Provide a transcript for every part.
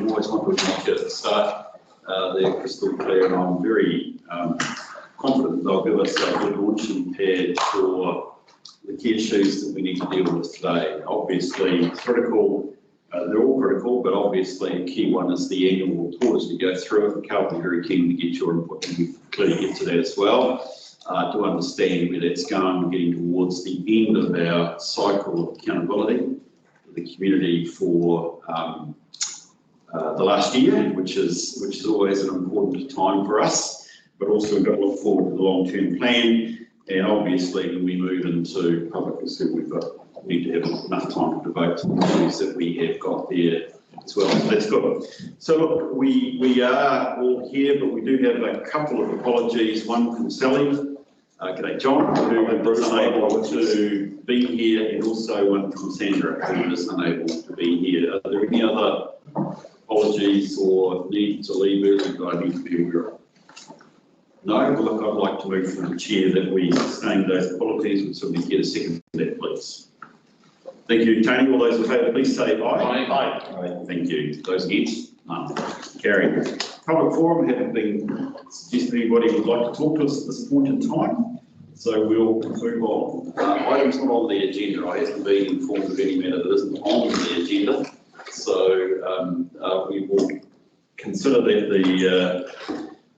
we always want to acknowledge at the start. They're crystal clear, and I'm very confident they'll give us a good launching pad for the key issues that we need to deal with today. Obviously, critical. They're all critical, but obviously a key one is the annual report as we go through it. And Carl, we're very keen to get your input, and we clearly get to that as well. To understand where that's going, we're getting towards the end of our cycle of accountability for the community for the last year, which is always an important time for us. But also we've got to look forward to the long-term plan, and obviously when we move into public, as we need to have enough time to devote to the issues that we have got there as well. So that's good. So look, we are all here, but we do have a couple of apologies. One from Sally. G'day, John, who is unable to be here, and also one from Sandra, who is unable to be here. Are there any other apologies or need to leave early that I need to be aware of? No? Well, look, I'd like to move from the chair that we sustain those apologies. Would somebody get a second for that, please? Thank you, Tony. All those in favour, please say aye. Aye. Aye. Thank you. Those against? None. Carried. Public forum haven't been suggested anybody would like to talk to us at this point in time, so we'll move on. Items not on the agenda. I haven't been informed of any matter that isn't on the agenda, so we will consider that the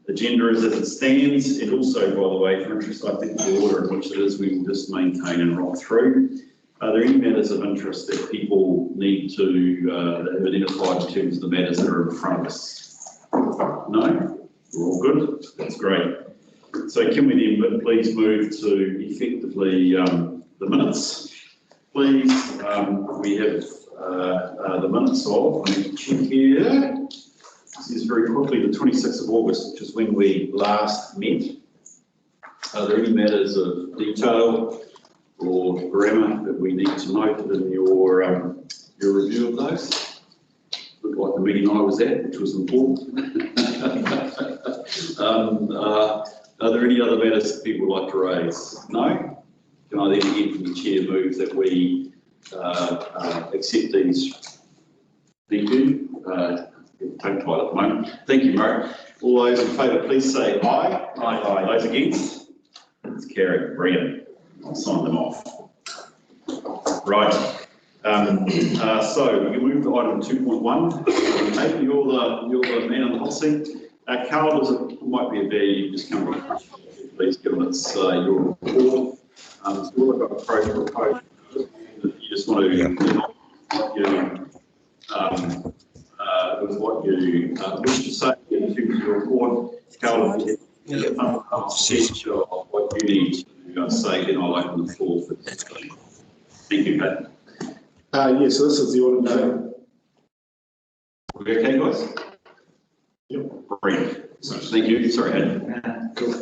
agenda is as it stands, and also, by the way, for interest, I think the order in which it is, we will just maintain and rock through. Are there any matters of interest that people need to have identified in terms of the matters that are in front of us? No? We're all good? That's great. So can we then please move to effectively the minutes? Please, we have the minutes of, I need to check here. This is very quickly the 26th of August, which is when we last met. Are there any matters of detail or grammar that we need to note in your review of those? Looked like the meeting I was at, which was important. Are there any other matters that people would like to raise? No? Can I then again from the chair move that we accept these? Thank you. Tongue tied at the moment. Thank you, Mark. All those in favour, please say aye. Aye. Aye. Those against? It's carried. Brilliant. I'll sign them off. Right. So we can move to item 2.1. Nathan, you're the man in the hot seat. Carl, it might be a bear, you just come up, please, given it's your report. So we'll look at approach. You just want to with what you wish to say in terms of your report. Carl, if you have a sketch of what you need to say, then I'll open the floor for discussion. Thank you, Pat. Yes, so this is the audit. We okay, guys? Yep. Brilliant. Thank you. Sorry, Ed. Cool.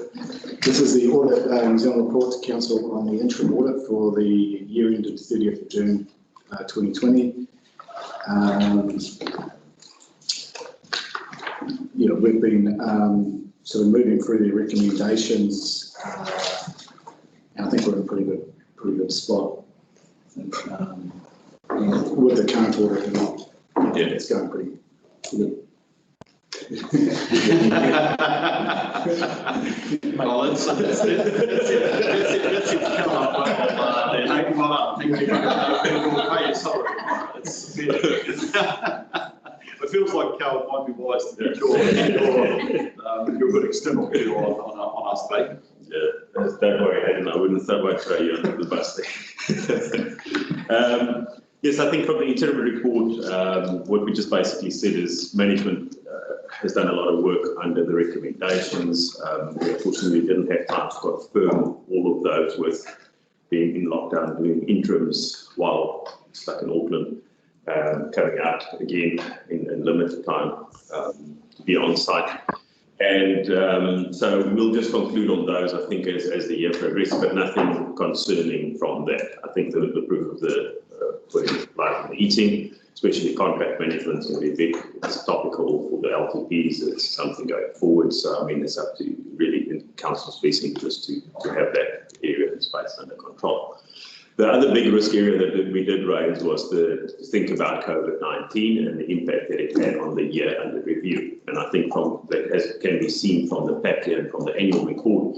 This is the audit New Zealand report to Council on the interim audit for the year ended 30th of June 2020. We've been sort of moving through the recommendations, and I think we're in a pretty good spot. With the current audit, yeah, it's going pretty good. Well, let's come up. Thank you. It feels like Carl might be wise to get your good external view on us, mate. Yeah, don't worry, Hayden. I wouldn't throw you under the bus there. Yes, I think from the interim report, what we just basically said is management has done a lot of work under the recommendations. We unfortunately didn't have time to confirm all of those with being in lockdown, doing interims while stuck in Auckland, coming out again in limited time to be on site. And so we'll just conclude on those, I think, as the year progresses, but nothing concerning from that. I think the proof of the putting life in the eating, especially contract management, is going to be big. It's topical for the LTPs. It's something going forward. So, I mean, it's up to really in council's best interest to have that area and space under control. The other big risk area that we did raise was to think about COVID-19 and the impact that it had on the year under review. And I think that, as can be seen from the pack here and from the annual report,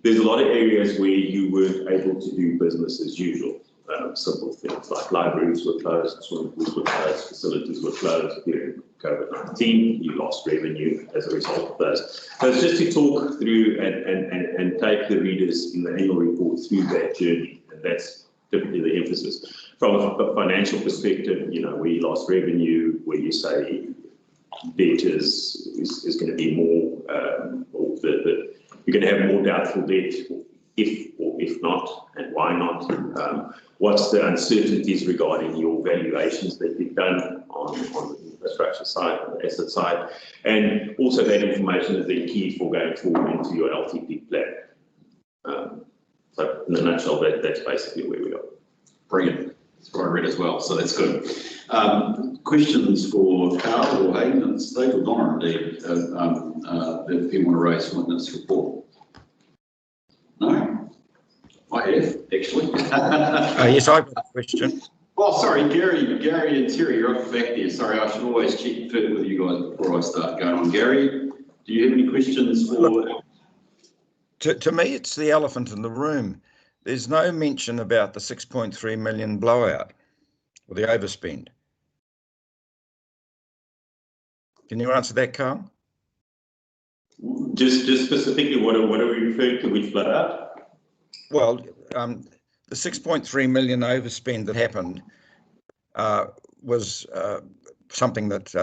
there's a lot of areas where you weren't able to do business as usual. Simple things like libraries were closed, swimming pools were closed, facilities were closed during COVID-19. You lost revenue as a result of those. So it's just to talk through and take the readers in the annual report through that journey, and that's typically the emphasis. From a financial perspective, we lost revenue where you say debt is going to be more, you're going to have more doubtful debt if not, and why not? What's the uncertainties regarding your valuations that you've done on the infrastructure side, on the asset side, and also that information is then key for going forward into your LTP plan. So in a nutshell, that's basically where we are. Brilliant. That's what I read as well, so that's good. Questions for Carl or Hayden and Steve or Donna, indeed, if you want to raise one in this report. No? I have, actually. Yes, I've got a question. Oh, sorry, Gary and Terry, you're off the back there. Sorry, I should always check further with you guys before I start going on. Gary, do you have any questions for... To me, it's the elephant in the room. There's no mention about the 6.3 million blowout or the overspend. Can you answer that, Carl? Just specifically, what are we referring to? Which blowout? Well, the 6.3 million overspend that happened was something that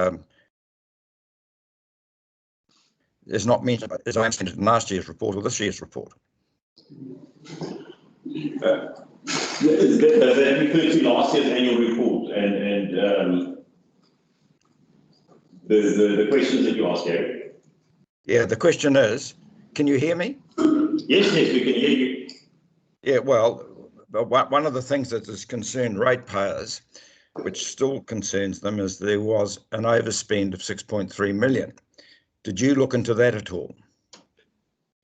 is not mentioned, as I understand it, in last year's report or this year's report. Does that refer to last year's annual report and the questions that you asked, Gary? Yeah, the question is, can you hear me? Yes, we can hear you. Yeah, well, one of the things that has concerned ratepayers, which still concerns them, is there was an overspend of 6.3 million. Did you look into that at all?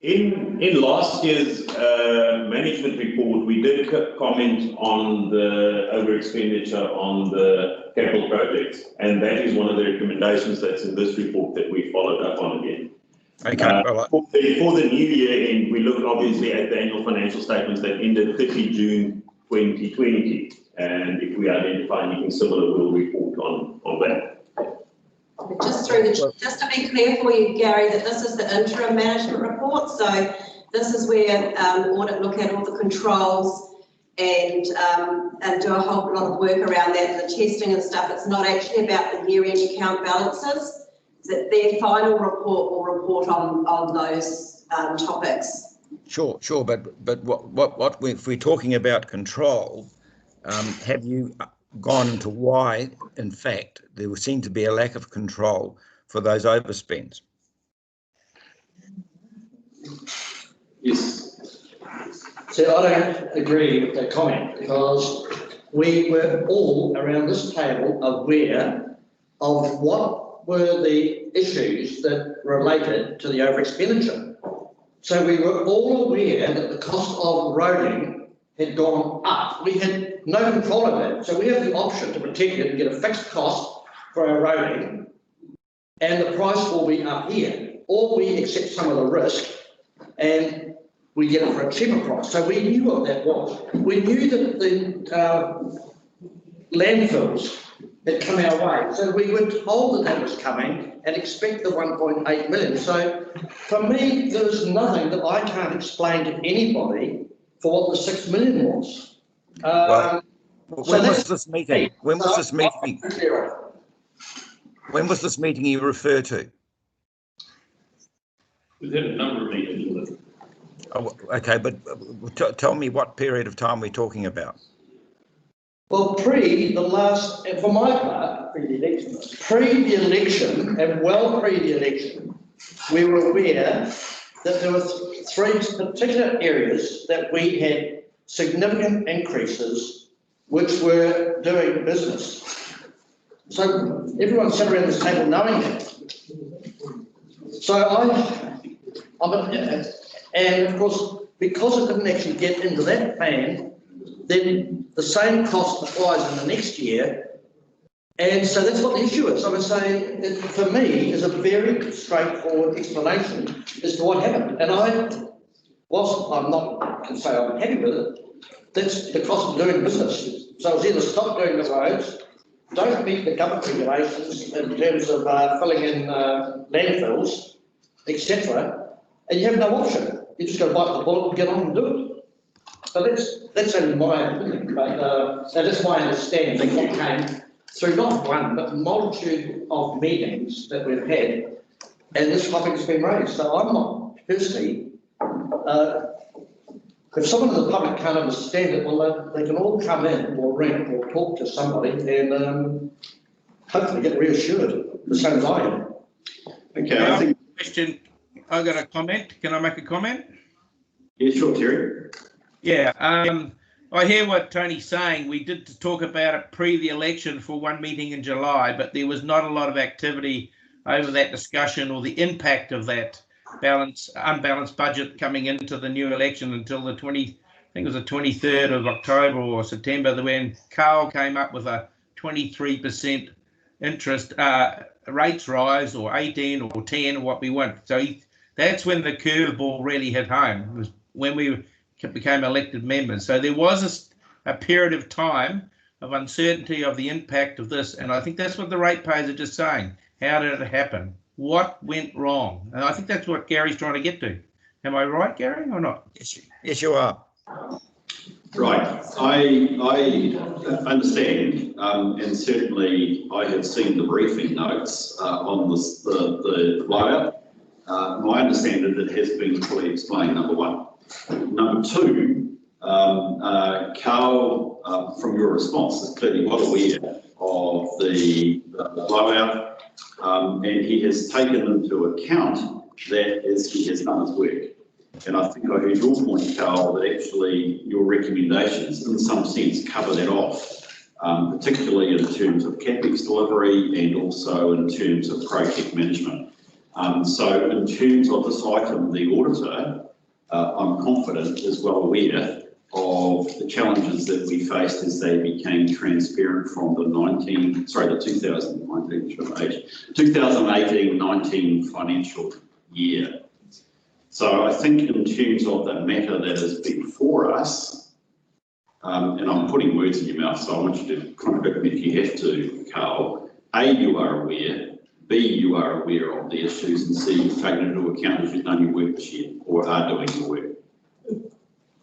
In last year's management report, we did comment on the over expenditure on the capital projects, and that is one of the recommendations that's in this report that we followed up on again. Okay. For the new year end, we look obviously at the annual financial statements that ended 30 June 2020, and if we identify anything similar, we'll report on that. Just to be clear for you, Gary, that this is the interim management report. So this is where Audit look at all the controls and do a whole lot of work around that, the testing and stuff. It's not actually about the year-end account balances. That their final report will report on those topics. Sure, but what if we're talking about control, have you gone into why, in fact, there seemed to be a lack of control for those overspends? Yes. So I don't agree with that comment, because we were all around this table aware of what were the issues that related to the over expenditure. So we were all aware that the cost of roading had gone up. We had no control of that. So we have the option to protect it and get a fixed cost for our roading, and the price will be up here. Or we accept some of the risk and we get it for a cheaper price. So we knew what that was. We knew that the landfills had come our way. So we were told that was coming and expect the 1.8 million. So for me, there was nothing that I can't explain to anybody for what the 6 million was. When was this meeting? When was this meeting? When was this meeting you refer to? We've had a number of meetings. Oh, okay, but tell me what period of time we're talking about. Well, for my part, pre the election, and well pre the election, we were aware that there were three particular areas that we had significant increases which were doing business. So everyone sat around this table knowing that. So and of course, because it didn't actually get into that plan, then the same cost applies in the next year. And so that's what the issue is. I would say, it, for me, is a very straightforward explanation as to what happened. And whilst I'm not can say I'm happy with it, that's the cost of doing business. So it's either stop doing the roads, don't meet the government regulations in terms of filling in landfills, etc., and you have no option. You just got to bite the bullet and get on and do it. So that's only my opinion, but so that's my understanding of what came through not one but a multitude of meetings that we've had, and this topic has been raised. So I'm not personally. If someone in the public can't understand it, well, they can all come in or ring or talk to somebody and hopefully get reassured, the same as I am. Okay, I think. Question. I got a comment. Can I make a comment? Yeah, sure, Terry. Yeah. I hear what Tony's saying. We did talk about it pre the election for one meeting in July, but there was not a lot of activity over that discussion or the impact of that unbalanced budget coming into the new election until the 23rd of October or September, when Carl came up with a 23% interest rates rise, or 18 or 10, or what we want. So that's when the curveball really hit home, was when we became elected members. So there was a period of time of uncertainty of the impact of this, and I think that's what the ratepayers are just saying. How did it happen? What went wrong? And I think that's what Gary's trying to get to. Am I right, Gary, or not? Yes, you are. Right, I understand, and certainly I have seen the briefing notes on the blowout. My understanding that it has been fully explained, number one. Number two, Carl, from your response, is clearly well aware of the blowout, and he has taken into account that as he has done his work. And I think I heard your point, Carl, that actually your recommendations in some sense cover that off, particularly in terms of CapEx delivery and also in terms of project management. So in terms of this item, the auditor, I'm confident, is well aware of the challenges that we faced as they became transparent from the 2018-19 financial year. So I think in terms of the matter that is before us, and I'm putting words in your mouth, so I want you to contradict me if you have to, Carl. A, you are aware. B, you are aware of the issues, and C, you've taken into account as you've done your work this year, or are doing your work.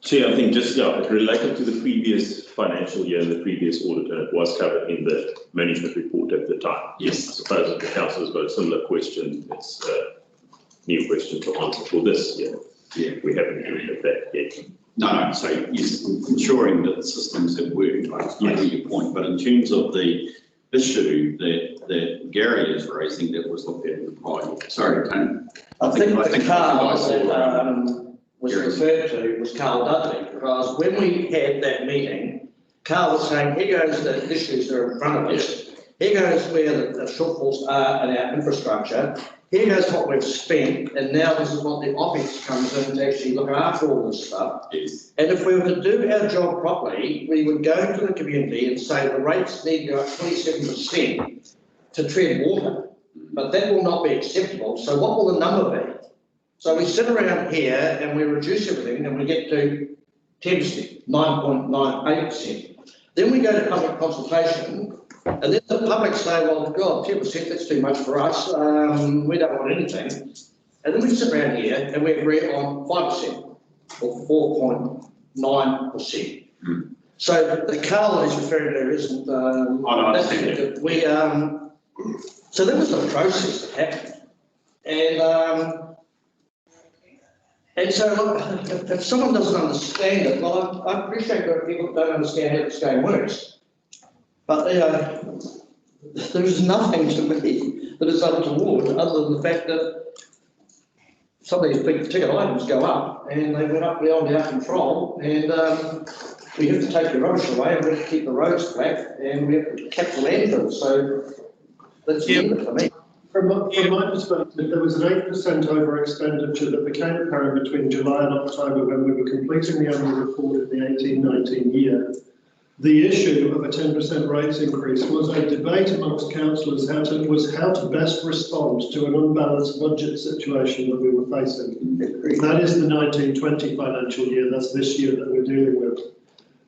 Chair, I think just related to the previous financial year and the previous auditor, it was covered in the management report at the time. Yes. I suppose if the council has got a similar question, it's a new question to answer for this year. Yeah, we haven't looked at that yet. No, so yes, ensuring that the systems have worked, I hear your point, but in terms of the issue that Gary is raising that was looked at in the prior. Sorry, Tony. I think Carl that was referred to was Carl Dudley, because when we had that meeting, Carl was saying, here goes the issues that are in front of us, here goes where the shortfalls are in our infrastructure, here goes what we've spent, and now this is what the OPEX comes in to actually look after all this stuff. Yes. And if we were to do our job properly, we would go to the community and say the rates need to go up 27% to tread water, but that will not be acceptable. So what will the number be? So we sit around here and we reduce everything and we get to 10%, 9.98%. Then we go to public consultation, and then the public say, well, God, 10%, that's too much for us. We don't want anything. And then we sit around here and we agree on 5% or 4.9%. Mm. So the Carl is referring to isn't. I understand that. We so that was the process that happened, and so look, if someone doesn't understand it, well, I appreciate that people don't understand how this game works, but there is nothing to me that is untoward other than the fact that some of these big ticket items go up and they went up beyond our control, and we have to take the rubbish away and we have to keep the roads flat and we have to cap the landfill. So that's the end for me. From my perspective, there was an 8% over expenditure that became apparent between July and October when we were completing the annual report in the 18-19 year. The issue of a 10% rates increase was a debate amongst councillors how to best respond to an unbalanced budget situation that we were facing. That is the 19-20 financial year, that's this year that we're dealing with.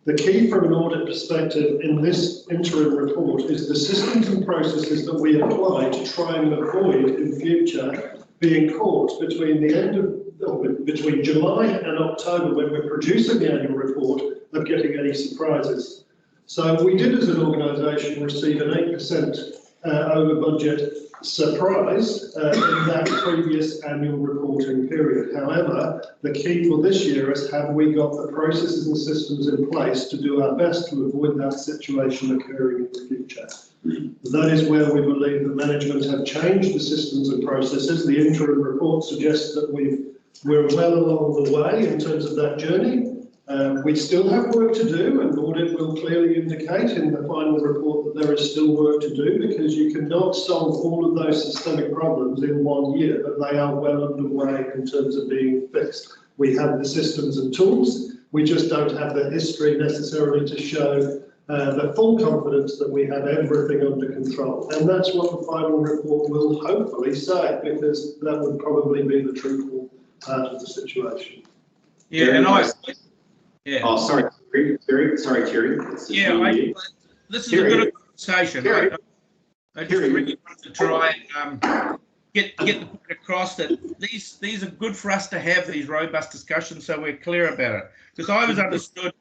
The key from an audit perspective in this interim report is the systems and processes that we apply to try and avoid in future being caught between the end of, between July and October when we're producing the annual report of getting any surprises. So we did as an organisation receive an 8% over budget surprise in that previous annual reporting period. However, the key for this year is have we got the processes and systems in place to do our best to avoid that situation occurring in the future. That is where we believe that management have changed the systems and processes. The interim report suggests that we're well along the way in terms of that journey. We still have work to do, and Audit will clearly indicate in the final report that there is still work to do, because you cannot solve all of those systemic problems in 1 year, but they are well underway in terms of being fixed. We have the systems and tools, we just don't have the history necessarily to show the full confidence that we have everything under control. And that's what the final report will hopefully say, because that would probably be the truthful part of the situation. Yeah, and yeah. Oh, sorry, Terry. Yeah, this is Terry. A good conversation. I just really want to try and get the point across that these are good for us to have these robust discussions, so we're clear about it. Because I was understood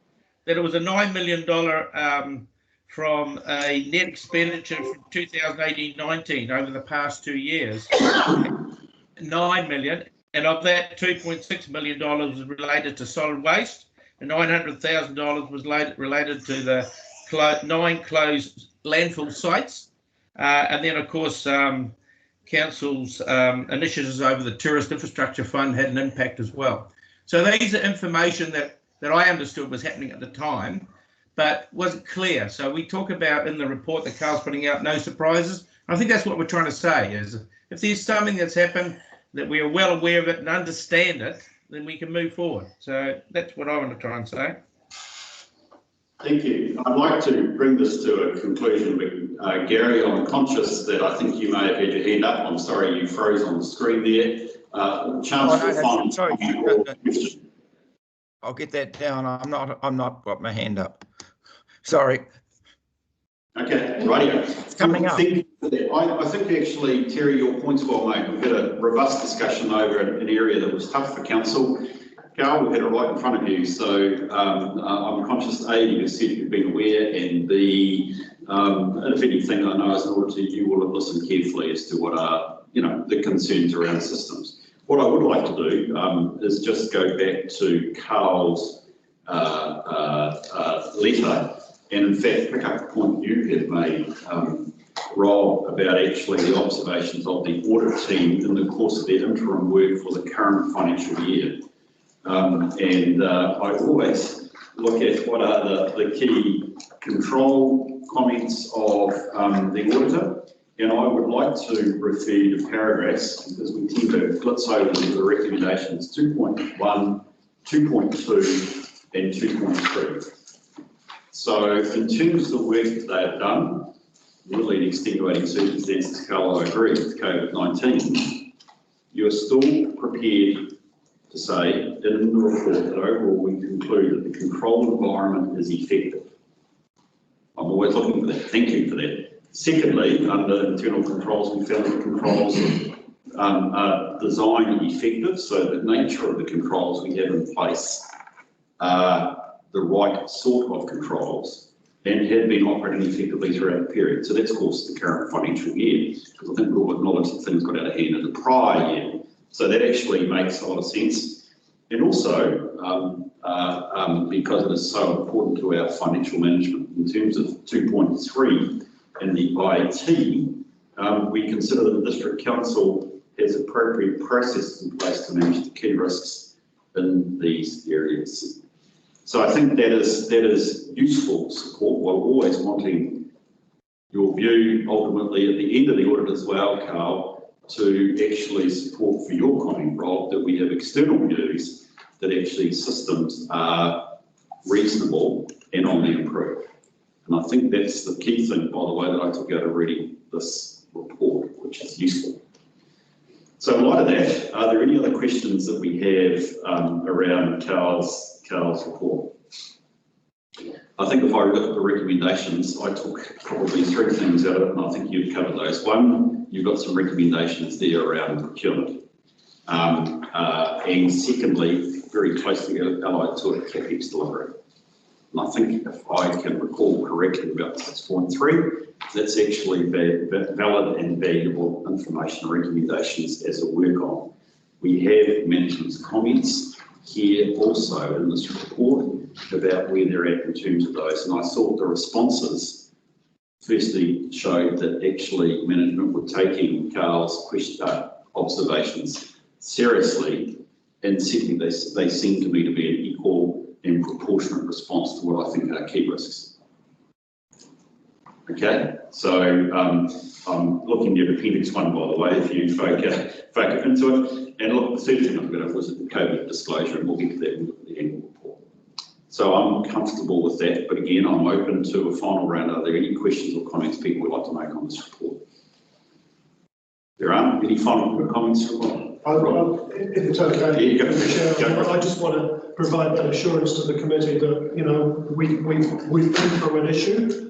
that it was a $9 million from a net expenditure from 2018-19 over the past 2 years. 9 million, and of that, $2.6 million was related to solid waste. And $900,000 was related to the 9 closed landfill sites. And then, of course, council's initiatives over the Tourist Infrastructure Fund had an impact as well. So these are information that I understood was happening at the time, but wasn't clear. So we talk about in the report that Carl's putting out, no surprises. I think that's what we're trying to say, is if there's something that's happened that we are well aware of it and understand it, then we can move forward. So that's what I want to try and say. Thank you. I'd like to bring this to a conclusion, but Gary, I'm conscious that I think you may have had your hand up. I'm sorry you froze on the screen there. Sorry. I'll get that down. I'm not got my hand up. Sorry. Okay, rightio. It's coming up. I think actually, Terry, your point's well made. We've had a robust discussion over an area that was tough for council. Carl, we've had it right in front of you, so I'm conscious, A, you said you've been aware, and B, if anything, I know as an auditor, you will have listened carefully as to what are, the concerns around systems. What I would like to do is just go back to Carl's letter, and in fact pick up the point you have made, Rob, about actually the observations of the audit team in the course of their interim work for the current financial year. I always look at what are the key control comments of the auditor, and I would like to refer to paragraphs, because we tend to glitz over the recommendations 2.1, 2.2 and 2.3. So in terms of the work that they have done, really in extenuating circumstances, Carl, I agree with COVID-19, you are still prepared to say in the report that overall we conclude that the control environment is effective. I'm always looking for that. Thank you for that. Secondly, under internal controls, we found that the controls are designed and effective, so the nature of the controls we have in place are the right sort of controls and have been operating effectively throughout the period. So that's, of course, the current financial year, because I think we'll acknowledge that things got out of hand in the prior year. So that actually makes a lot of sense. And also, because it is so important to our financial management, in terms of 2.3 and the IT, we consider that the District Council has appropriate processes in place to manage the key risks in these areas. So I think that is useful support, while always wanting your view ultimately at the end of the audit as well, Carl, to actually support for your comment, Rob, that we have external views that actually systems are reasonable and on the improve. And I think that's the key thing, by the way, that I took out of reading this report, which is useful. So in light of that, are there any other questions that we have around Carl's report? I think if I look at the recommendations, I took probably 3 things out of it, and I think you've covered those. One, you've got some recommendations there around procurement. And secondly, very closely allied to it, CapEx delivery. And I think if I can recall correctly about 6.3, that's actually valid and valuable information and recommendations as a work on. We have management's comments here also in this report about where they're at in terms of those. And I thought the responses firstly showed that actually management were taking Carl's observations seriously. And secondly, they seem to me to be an equal and proportionate response to what I think are key risks. Okay, so I'm looking at Appendix 1, by the way, if you focus into it. And look, the third thing I'm going to was the COVID disclosure, and we'll get to that in the annual report. So I'm comfortable with that, but again, I'm open to a final round. Are there any questions or comments people would like to make on this report? There aren't any final comments? If it's okay, Chair, I just want to provide that assurance to the committee that, you know, we've been through an issue.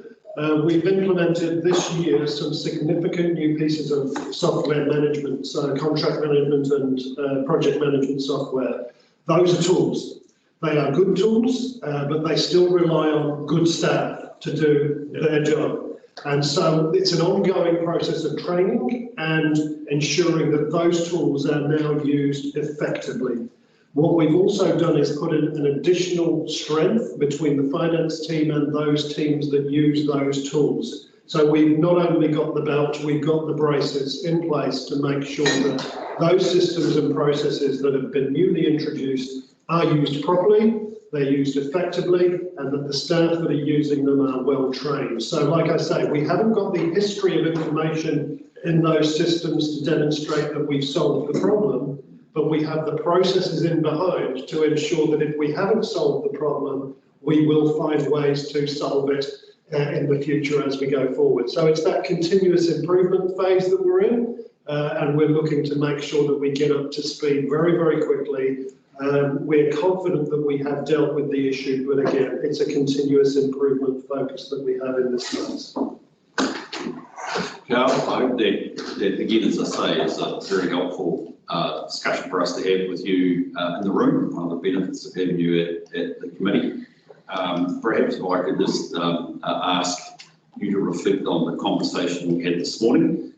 We've implemented this year some significant new pieces of software management, so contract management and project management software. Those are tools. They are good tools, but they still rely on good staff to do their job. And so it's an ongoing process of training and ensuring that those tools are now used effectively. What we've also done is put in an additional strength between the finance team and those teams that use those tools. So we've not only got the belt, we've got the braces in place to make sure that those systems and processes that have been newly introduced are used properly, they're used effectively, and that the staff that are using them are well trained. So like I say, we haven't got the history of information in those systems to demonstrate that we've solved the problem, but we have the processes in behind to ensure that if we haven't solved the problem, we will find ways to solve it in the future as we go forward. So it's that continuous improvement phase that we're in, and we're looking to make sure that we get up to speed very, very quickly. We're confident that we have dealt with the issue, but again, it's a continuous improvement focus that we have in this space. Carl, I hope that again, as I say, is a very helpful discussion for us to have with you in the room. One of the benefits of having you at the committee. Perhaps if I could just ask you to reflect on the conversation we had this morning,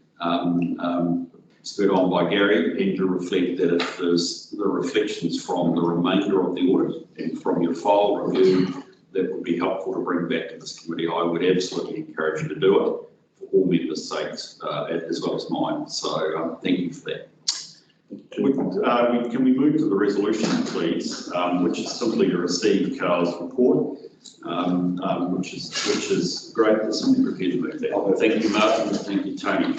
spurred on by Gary, and to reflect that if there's the reflections from the remainder of the audit and from your file review that would be helpful to bring back to this committee, I would absolutely encourage you to do it for all members' sakes as well as mine. So thank you for that. Can we move to the resolution, please, which is simply to receive Carl's report, which is great. There's something prepared to move that. Thank you, Martin. Thank you, Tony.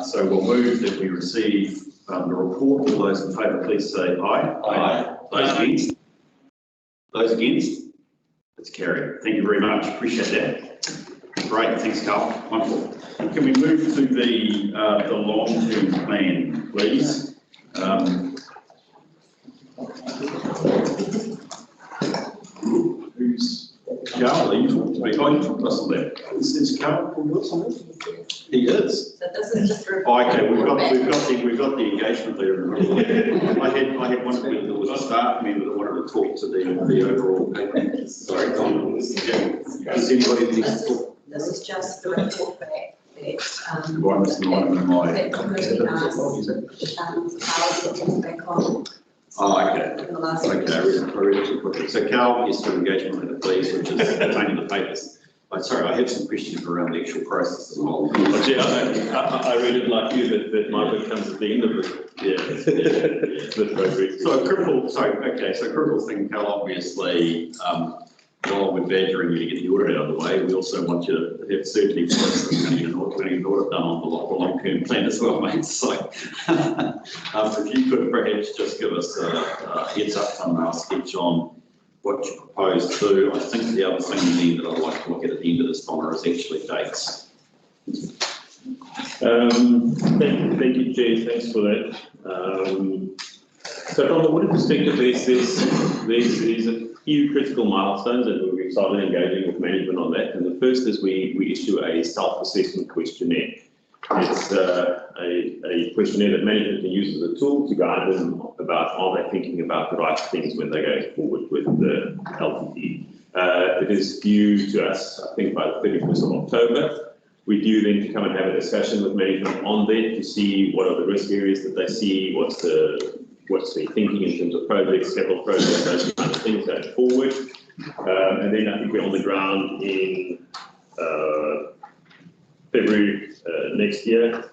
So we'll move that we receive the report. All those in favour, please say aye. Aye. Those against? Those against? It's carried. Thank you very much. Appreciate that. Great. Thanks, Carl. Wonderful. Can we move to the long-term plan, please? Who's Carl? Are you talking to me? Oh, you talked to us on that. Is Carl talking to us on that? He is. So this is just a okay, we've got the engagement there. I had one member that was a staff member that wanted to talk to the overall. Sorry, does anybody think to talk? This is just the report back that Do I miss an item in my? that committee asked back on. Oh, okay. In the last Okay, so Carl, yes, to engagement letter, please, which is containing the papers. Sorry, I have some questions around the actual process as well. I read it like you, but my book comes at the end of it. Yeah. So critical thing, Carl, obviously, while we're badgering you to get the audit out of the way, we also want you to have certainty for us that we need an audit done on the long-term plan as well, mate. So if you could perhaps just give us a heads up on our sketch on what you propose to do. I think the other thing then that I'd like to look at the end of this, Donna, is actually dates. Thank you, Chair. Thanks for that. So from the audit perspective, there's a few critical milestones that we've started engaging with management on that. And the first is we issue a self-assessment questionnaire. It's a questionnaire that management can use as a tool to guide them about are they thinking about the right things when they go forward with the LTP. It is due to us, I think, by the 31st of October. We do then to come and have a discussion with management on that to see what are the risk areas that they see, what's their thinking in terms of projects, capital projects, those kind of things going forward. And then I think we're on the ground in February next year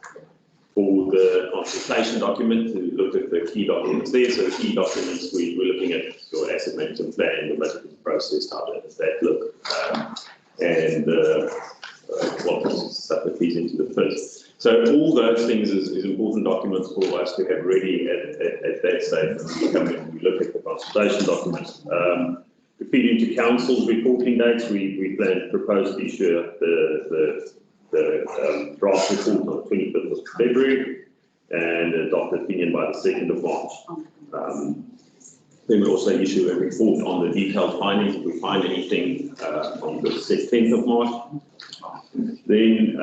for the consultation document to look at the key documents there. So the key documents, we're looking at your asset management plan, the budgeting process, how does that look, and what stuff that feeds into the first. So all those things is important documents for us to have ready at that stage. We come in and we look at the consultation documents. To feed into council's reporting dates, we plan to propose to issue the draft report on the 25th of February and adopt opinion by the 2nd of March. Then we also issue a report on the detailed findings if we find anything on the 16th of March. Then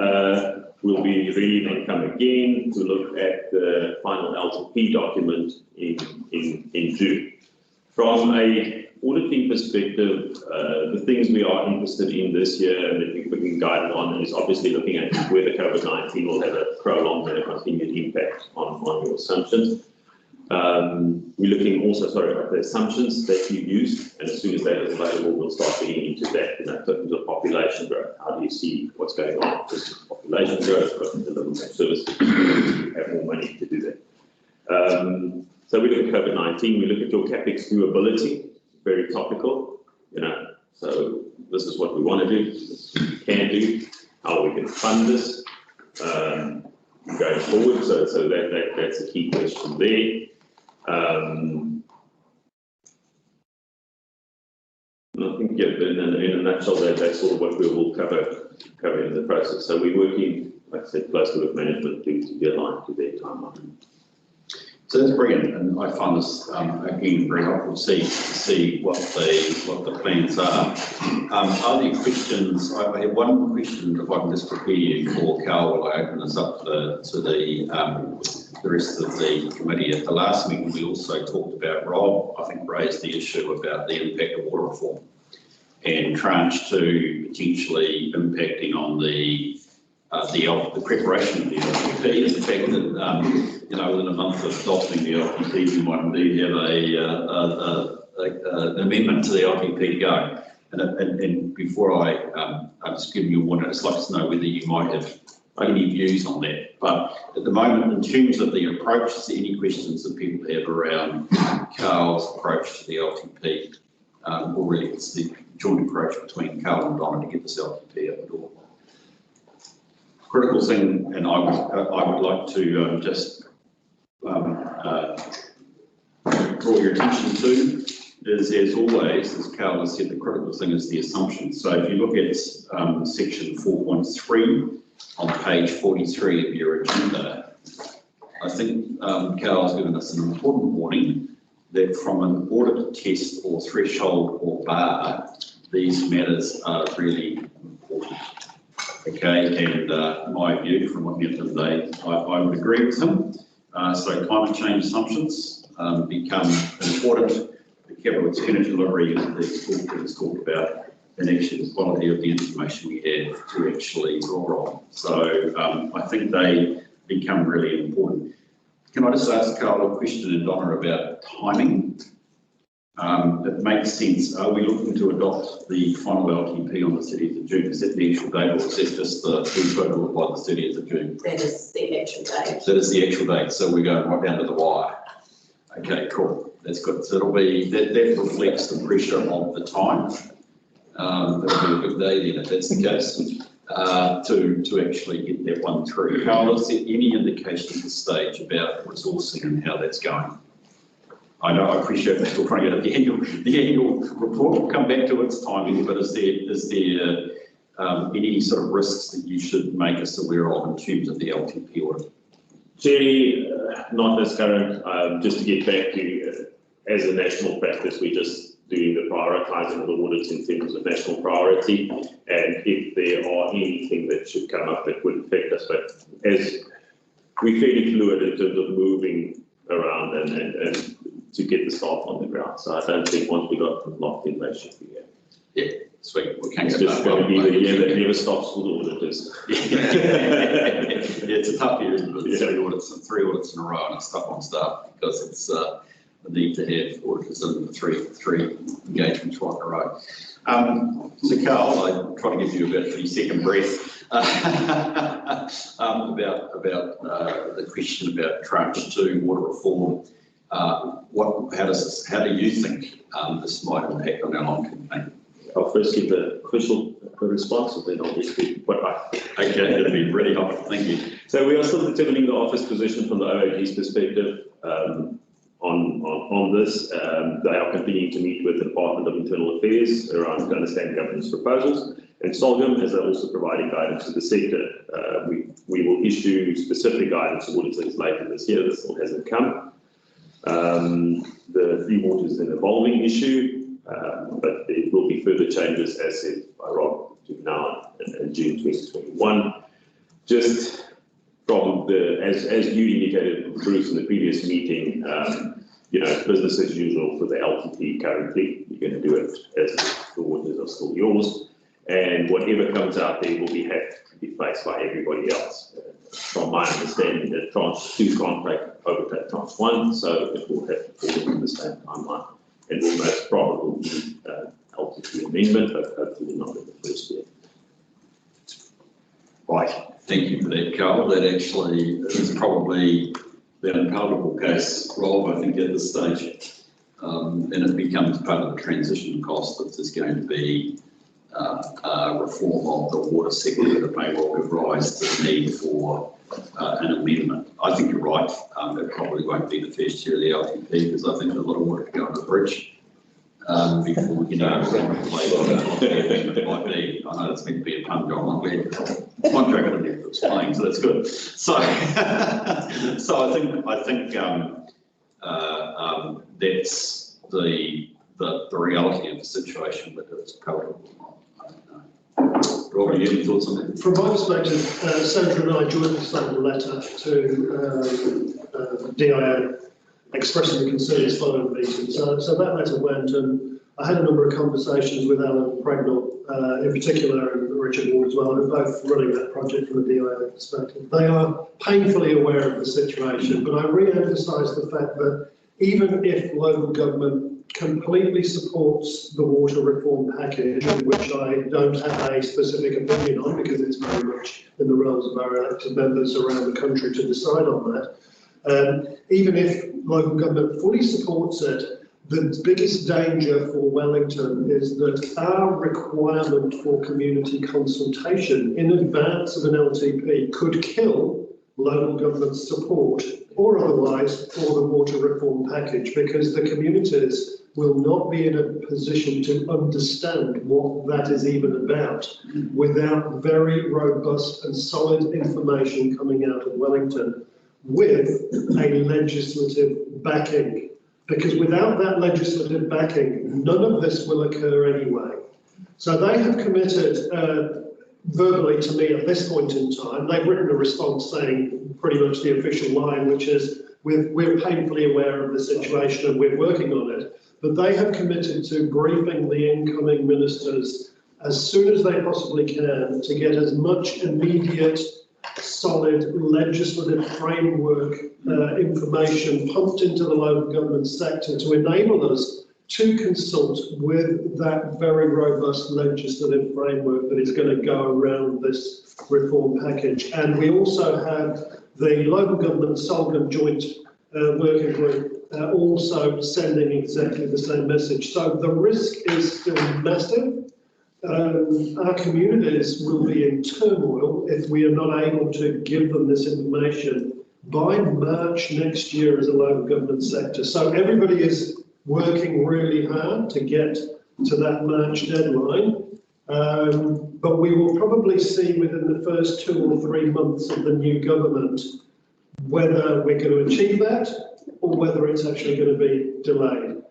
we'll be ready and come again to look at the final LTP document in June. From a auditing perspective, the things we are interested in this year and that we can guide on is obviously looking at whether COVID-19 will have a prolonged and a continued impact on your assumptions. We're looking also, at the assumptions that you use, and as soon as that is available, we'll start getting into that, in terms of population growth. How do you see what's going on with population growth, but deliver more services, you have more money to do that. So we look at COVID-19, we look at your CapEx doability, very topical, so this is what we want to do, this is what we can do, how we can fund this going forward, so that's a key question there. I think, yeah, in a nutshell, that's sort of what we will cover in the process. So we're working, like I said, closely with management to be aligned to their timeline. So that's brilliant, and I find this again very helpful to see what the plans are. Are there questions? I have one question, if I can just prepare you for Carl, while I open this up to the rest of the committee. At the last meeting, we also talked about, Rob, I think, raised the issue about the impact of water reform and tranche 2 potentially impacting on the preparation of the LTP, and the fact that within a month of adopting the LTP, we might indeed have an amendment to the LTP to go. And before I'm just giving you a warning, I'd just like to know whether you might have any views on that. But at the moment, in terms of the approach, is there any questions that people have around Carl's approach to the LTP, or really it's the joint approach between Carl and Donna to get this LTP out the door? Critical thing, and I would like to just draw your attention to is, as always, as Carl has said, the critical thing is the assumption. So if you look at section 4.3 on page 43 of your agenda, I think Carl's given us an important warning that from an audit test or threshold or bar, these matters are really important. Okay, and my view from looking at them today, I would agree with him. So climate change assumptions become important. The capital expenditure delivery is talked about, and actually the quality of the information we have to actually draw on. So I think they become really important. Can I just ask Carl a question and Donna about timing? It makes sense. Are we looking to adopt the final LTP on the 30th of June? Is that the actual date, or is that just we've got to do it by the 30th of June? That is the actual date. That is the actual date. So we're going right down to the wire. Okay, cool. That's good. So it'll be that reflects the pressure of the time. That'll be a big day then if that's the case, to actually get that one through. Carl, is there any indication at this stage about resourcing and how that's going? I know, I appreciate we're still trying to get the annual report. We'll come back to its timing, but is there any sort of risks that you should make us aware of in terms of the LTP audit? Jerry, not as current. Just to get back to, as a national practice, we're just doing the prioritising of the audits in terms of national priority, and if there are anything that should come up that would affect us, but as we're fairly fluid in terms of moving around and to get the staff on the ground. So I don't think once we got locked in, they should be here. Yeah, sweet. We can't It's go just back. going to be the year that never stops for the auditors. Yeah, it's a tough year, isn't it? Yeah. Three audits in a row, and it's tough on staff because it's the need to have auditors in the three engagements right in a row. So Carl, I try to give you about 30-second breath about the question about tranche 2 water reform. How do you think this might impact on our long-term plan? I'll first give the official response, and then I'll just speak. Okay, that'd be really helpful. Thank you. So we are still determining the office position from the OAG's perspective on this. They are continuing to meet with the Department of Internal Affairs around to understand governance proposals, and Solgum has also provided guidance to the sector. We will issue specific guidance to auditors later this year. This still hasn't come. The Three Waters is an evolving issue, but there will be further changes, as said by Rob, between now and June 2021. Just from as you indicated, Bruce, in the previous meeting, business as usual for the LTP currently. You're going to do it as the waters are still yours, and whatever comes out there will have to be faced by everybody else. From my understanding, that tranche 2 can't overtake tranche 1, so it will have to fall within the same timeline, and will most probably be LTP amendment, but hopefully not in the first year. Right, thank you for that, Carl. That actually is probably the unpalatable case, Rob, I think, at this stage. And it becomes part of the transition cost that there's going to be reform of the water sector that may well give rise to the need for an amendment. I think you're right. It probably won't be the first year of the LTP because I think there's a lot of water to go under the bridge before we can contemplate what the amendment might be. I know that's meant to be a pun, John. I'm glad one joke on there that's playing, so that's good. So, so I think that's the reality of the situation, whether it's palatable or not. Robert, you have any thoughts on that? From my perspective, Sandra and I jointly signed a letter to DIA expressing the concerns following the meeting. So that letter went, and I had a number of conversations with Alan Pregnell in particular, and Richard Ward as well, who are both running that project from a DIA perspective. They are painfully aware of the situation, but I re-emphasise the fact that even if local government completely supports the water reform package, which I don't have a specific opinion on because it's very much in the realms of our elected members around the country to decide on that. Even if local government fully supports it, the biggest danger for Wellington is that our requirement for community consultation in advance of an LTP could kill local government support or otherwise for the water reform package, because the communities will not be in a position to understand what that is even about without very robust and solid information coming out of Wellington with a legislative backing. Because without that legislative backing, none of this will occur anyway. So they have committed verbally to me at this point in time. They've written a response saying pretty much the official line, which is we're painfully aware of the situation and we're working on it. But they have committed to briefing the incoming ministers as soon as they possibly can to get as much immediate, solid legislative framework information pumped into the local government sector to enable us to consult with that very robust legislative framework that is going to go around this reform package. And we also have the local government Solgum joint working group also sending exactly the same message. So the risk is still massive, our communities will be in turmoil if we are not able to give them this information by March next year as a local government sector. So everybody is working really hard to get to that March deadline. But we will probably see within the first 2 or 3 months of the new government whether we're going to achieve that or whether it's actually going to be delayed.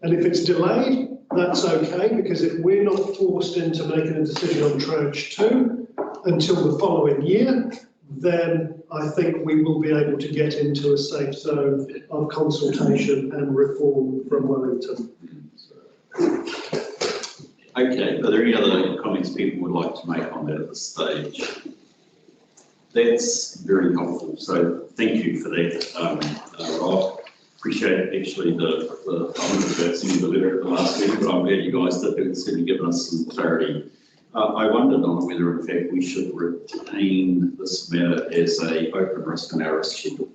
And if it's delayed, that's okay, because if we're not forced into making a decision on tranche 2 until the following year, then I think we will be able to get into a safe zone of consultation and reform from Wellington. Okay, are there any other comments people would like to make on that at this stage? That's very helpful, so thank you for that, Rob. Appreciate actually the that's in the letter at the last meeting, but I'm glad you guys did. It's certainly given us some clarity. I wondered on whether in fact we should retain this matter as a open risk in our risk schedule.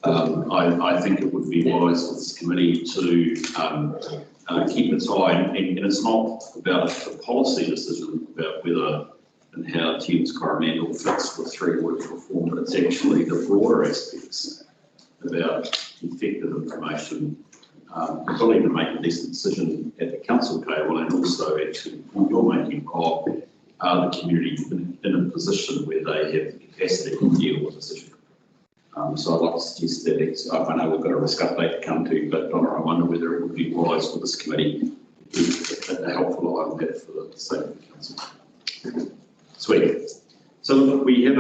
I think it would be wise for this committee to keep its eye, and it's not about a policy decision about whether and how Thames-Coromandel fits with 3 audit reform, but it's actually the broader aspects about effective information, ability to make a decent decision at the council table, and also actually the point you're making of the community in a position where they have the capacity to deal with this issue. So I'd like to suggest that I know we've got a risk update to come to, but Donna, I wonder whether it would be wise for this committee to be a helpful eye on that for the sake of the council. Sweet. So look, we have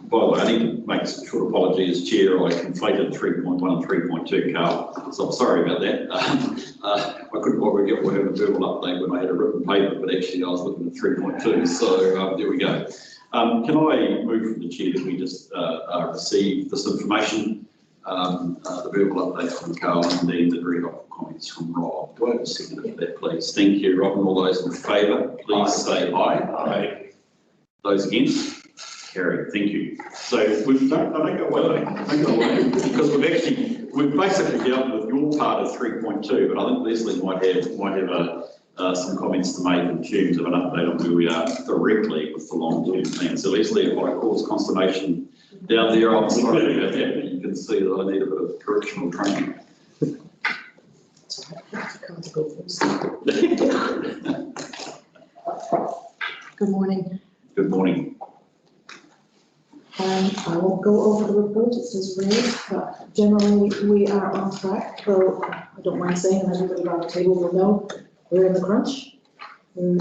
by the way, I need to make some short apology as chair. I conflated 3.1 and 3.2, Carl, so I'm sorry about that. I couldn't quite get what a verbal update when I had a written paper, but actually I was looking at 3.2, so there we go. Can I move from the chair that we just receive this information, the verbal update from Carl, and then the very helpful comments from Rob? Do I have a second for that, please? Thank you, Rob, and all those in favour, please say aye. Aye. Those against? Carried. Thank you. So don't go away, because we've basically dealt with your part of 3.2, but I think Leslie might have some comments to make in terms of an update on where we are directly with the long-term plan. So Leslie, if I cause consternation down there, I'm sorry about that, but you can see that I need a bit of correctional training. Good morning. Good morning. I won't go over the report, it's just read, but generally we are on track, though I don't mind saying, and everybody around the table will know, we're in the crunch. We've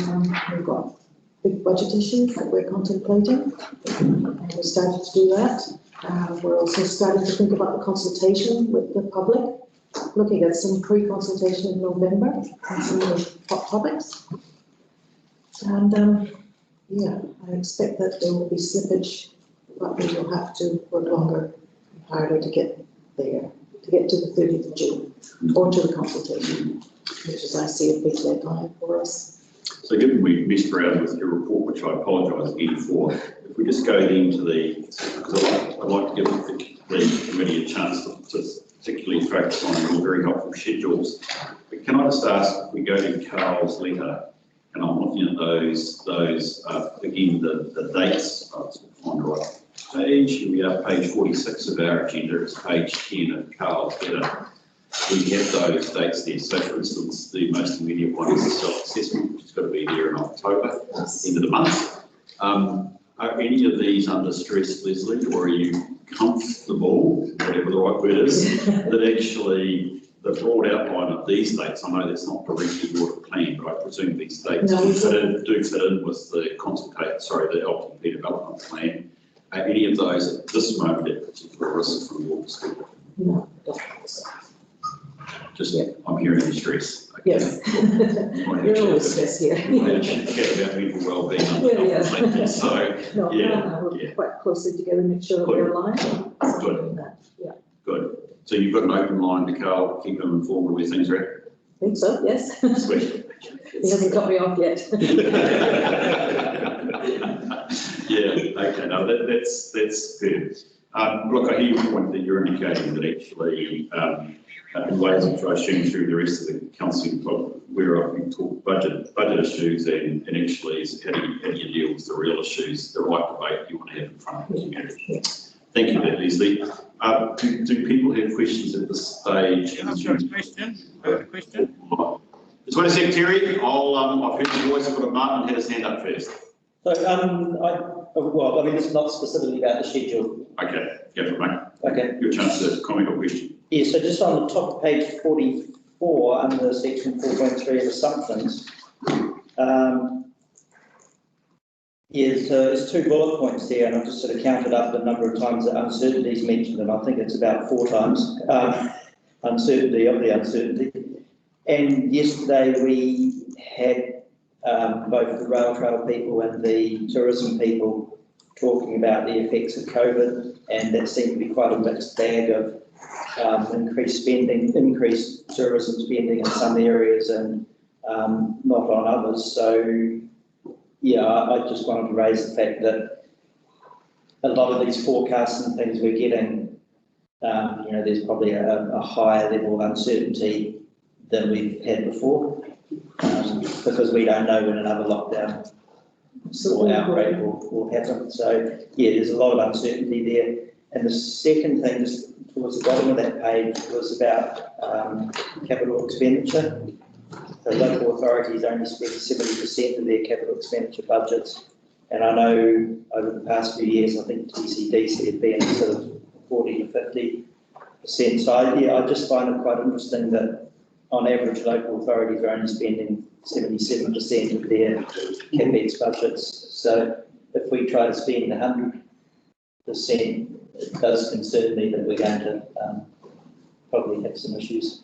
got big budget issues that we're contemplating, and we're starting to do that. We're also starting to think about the consultation with the public, looking at some pre-consultation in November on some of the hot topics. And yeah, I expect that there will be slippage, but we will have to work longer and harder to get there, to get to the 30th of June, or to the consultation, which is, I see, a big deadline for us. So given we messed around with your report, which I apologise again for, if we just go then to the, because I'd like to give the committee a chance to particularly focus on your very helpful schedules. But can I just ask, if we go to Carl's letter, and I'm looking at those again, the dates, I'll find the right page. Here we are, page 46 of our agenda. It's page 10 of Carl's letter. We have those dates there. So, for instance, the most immediate one is the self-assessment, which has got to be there in October, end of the month. Are any of these under stress, Leslie, or are you comfortable, whatever the right word is, that actually the broad outline of these dates, I know that's not directly audit plan, but I presume these dates do fit in with the the LTP development plan. Are any of those at this moment at particular risk from your perspective? No. Just, I'm hearing the stress. Okay. Yes. You're always stressed here. Chat about mental well-being. So, we're quite closely together, make sure that we're aligned. So good. Yeah. Good. So you've got an open line to Carl, keep him informed of where things are at? I think so, yes. Sweet. He hasn't cut me off yet. Yeah, okay, no, that's good. Look, I hear your point that you're indicating that actually in ways which I assume through the rest of the council, where I can talk budget issues and actually is how do you deal with the real issues, the right debate you want to have in front of the community. Thank you, Leslie. Do people have questions at this stage? I've got a question. Just want to say, Terry, I've heard your voice. I've got a Martin had his hand up first. So, well, I mean, it's not specifically about the schedule. Okay, go for it, mate. Okay. Your chance to comment or question. Yeah, so just on the top of page 44, under section 4.3 of assumptions, so it's 2 bullet points there, and I've just sort of counted up the number of times that uncertainty is mentioned, and I think it's about 4 times, uncertainty of the uncertainty. And yesterday we had both the rail trail people and the tourism people talking about the effects of COVID, and that seemed to be quite a mixed bag of increased spending, increased tourism spending in some areas and not on others. So, yeah, I just wanted to raise the fact that a lot of these forecasts and things we're getting, there's probably a higher level of uncertainty than we've had before, because we don't know when another lockdown or outbreak will happen. So, yeah, there's a lot of uncertainty there. And the second thing, just towards the bottom of that page, was about capital expenditure. The local authorities only spend 70% of their capital expenditure budgets. And I know over the past few years, I think TCDC had been sort of 40 to 50%. So I just find it quite interesting that on average, local authorities are only spending 77% of their CapEx budgets. So if we try to spend 100%, it does concern me that we're going to probably have some issues.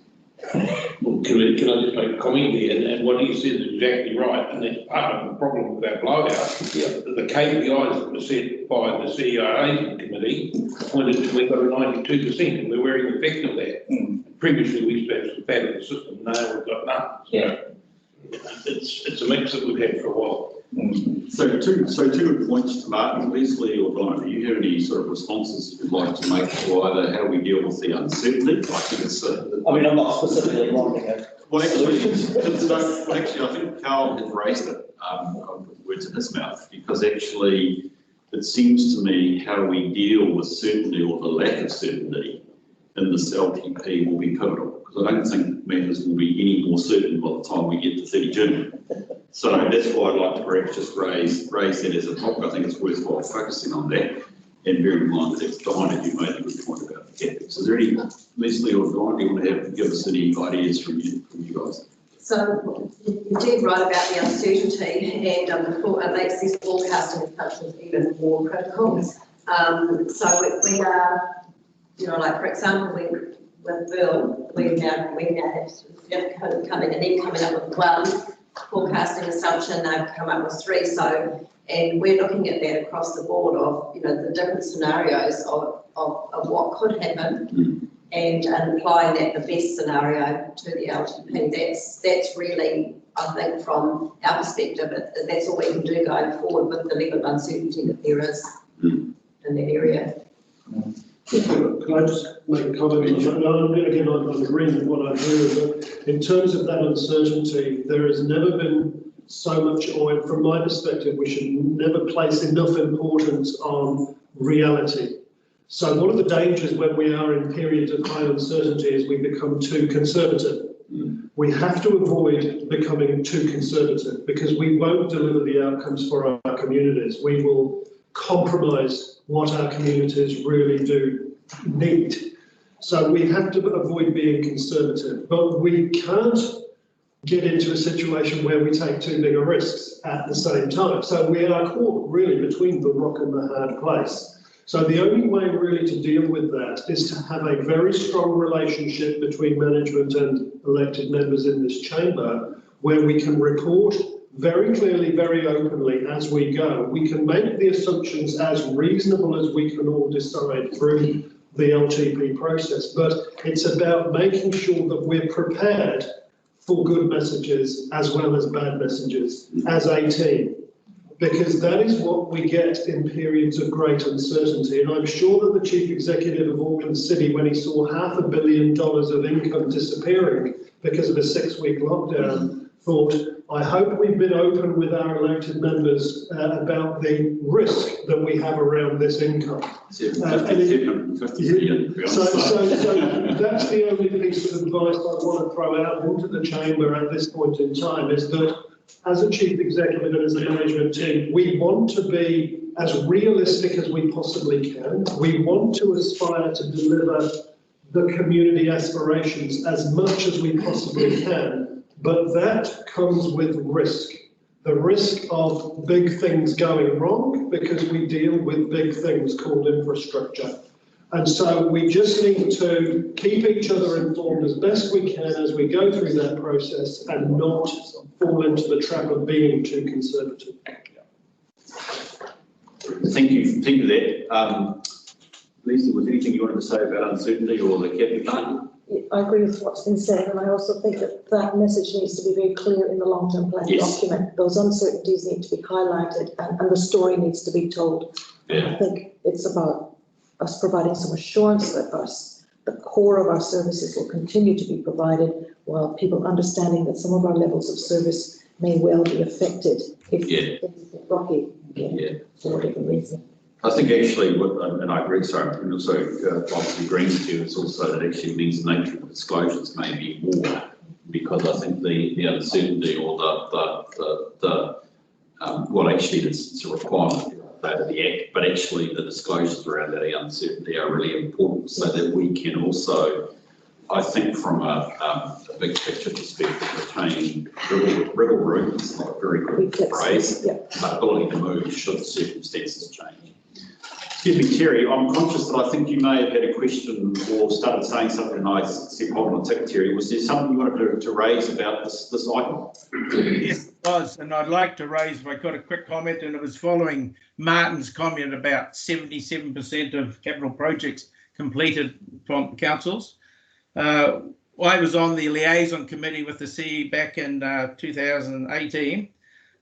Well, can I just make a comment there? And what he said is exactly right, and that's part of the problem with our blowout. Yeah. The KPIs that were set by the CERA committee pointed to we've got a 92%, and we're wearing the effect of that. Previously, we used to have some fat in the system, now we've got none. Yeah. It's a mix that we've had for a while. So two points to Martin, Leslie or Brian. Do you have any sort of responses you'd like to make to either how we deal with the uncertainty? I think it's. I mean, I'm not specifically wanting it. Well, actually, I think Carl has raised it. Words in his mouth, because actually, it seems to me how we deal with certainty or the lack of certainty in this LTP will be pivotal, because I don't think matters will be any more certain by the time we get to 30 June. So that's why I'd like to perhaps just raise that as a topic. I think it's worthwhile focusing on that, and bearing in mind that it's Diana who made a good point about the CapEx. Is there any, Leslie or Diana, do you want to give us any ideas from you guys? So you did right about the uncertainty, and it makes these forecasting assumptions even more critical. So we are, like for example, with Bill, we now have COVID coming, and then coming up with one forecasting assumption, they've come up with 3. So, and we're looking at that across the board of, the different scenarios of what could happen, and applying that the best scenario to the LTP. That's really, I think, from our perspective, that's all we can do going forward with the level of uncertainty that there is in that area. Can I just make a comment? Again, I'm agreeing with what I've heard, but in terms of that uncertainty, there has never been so much, or from my perspective, we should never place enough importance on reality. So one of the dangers when we are in periods of high uncertainty is we become too conservative. We have to avoid becoming too conservative, because we won't deliver the outcomes for our communities. We will compromise what our communities really do need. So we have to avoid being conservative, but we can't get into a situation where we take too big a risks at the same time. So we are caught really between the rock and the hard place. So the only way really to deal with that is to have a very strong relationship between management and elected members in this chamber, where we can report very clearly, very openly as we go. We can make the assumptions as reasonable as we can all decide through the LTP process, but it's about making sure that we're prepared for good messages as well as bad messages as a team. because that is what we get in periods of great uncertainty. And I'm sure that the Chief Executive of Auckland City, when he saw $500 million of income disappearing because of a 6-week lockdown, thought, I hope we've been open with our elected members about the risk that we have around this income. So that's the only piece of advice I want to throw out into the chamber at this point in time, is that as a chief executive and as a management team, we want to be as realistic as we possibly can. We want to aspire to deliver the community aspirations as much as we possibly can, but that comes with risk. The risk of big things going wrong, because we deal with big things called infrastructure. And so we just need to keep each other informed as best we can as we go through that process, and not fall into the trap of being too conservative. Thank you for that. Lisa, was there anything you wanted to say about uncertainty or the capital plan? I agree with what's been said, and I also think that that message needs to be very clear in the long-term plan document. Those uncertainties need to be highlighted, and the story needs to be told. Yeah. I think it's about us providing some assurance that the core of our services will continue to be provided, while people understanding that some of our levels of service may well be affected if things get rocky again, for whatever reason. I think actually, and I agree, sorry, and also obviously agreeing with you, it's also that actually means the nature of the disclosures may be more, because I think the uncertainty or well, actually it's a requirement of the Act, but actually the disclosures around that uncertainty are really important, so that we can also, I think, from a big picture perspective, retain wriggle room. It's not a very good phrase, but ability to move should circumstances change. Excuse me, Terry, I'm conscious that I think you may have had a question or started saying something, and I said, hold on a tick, Terry. Was there something you wanted to raise about this item? Yes, it was, and I'd like to raise, if I got a quick comment, and it was following Martin's comment about 77% of capital projects completed from councils. I was on the liaison committee with the CE back in 2018,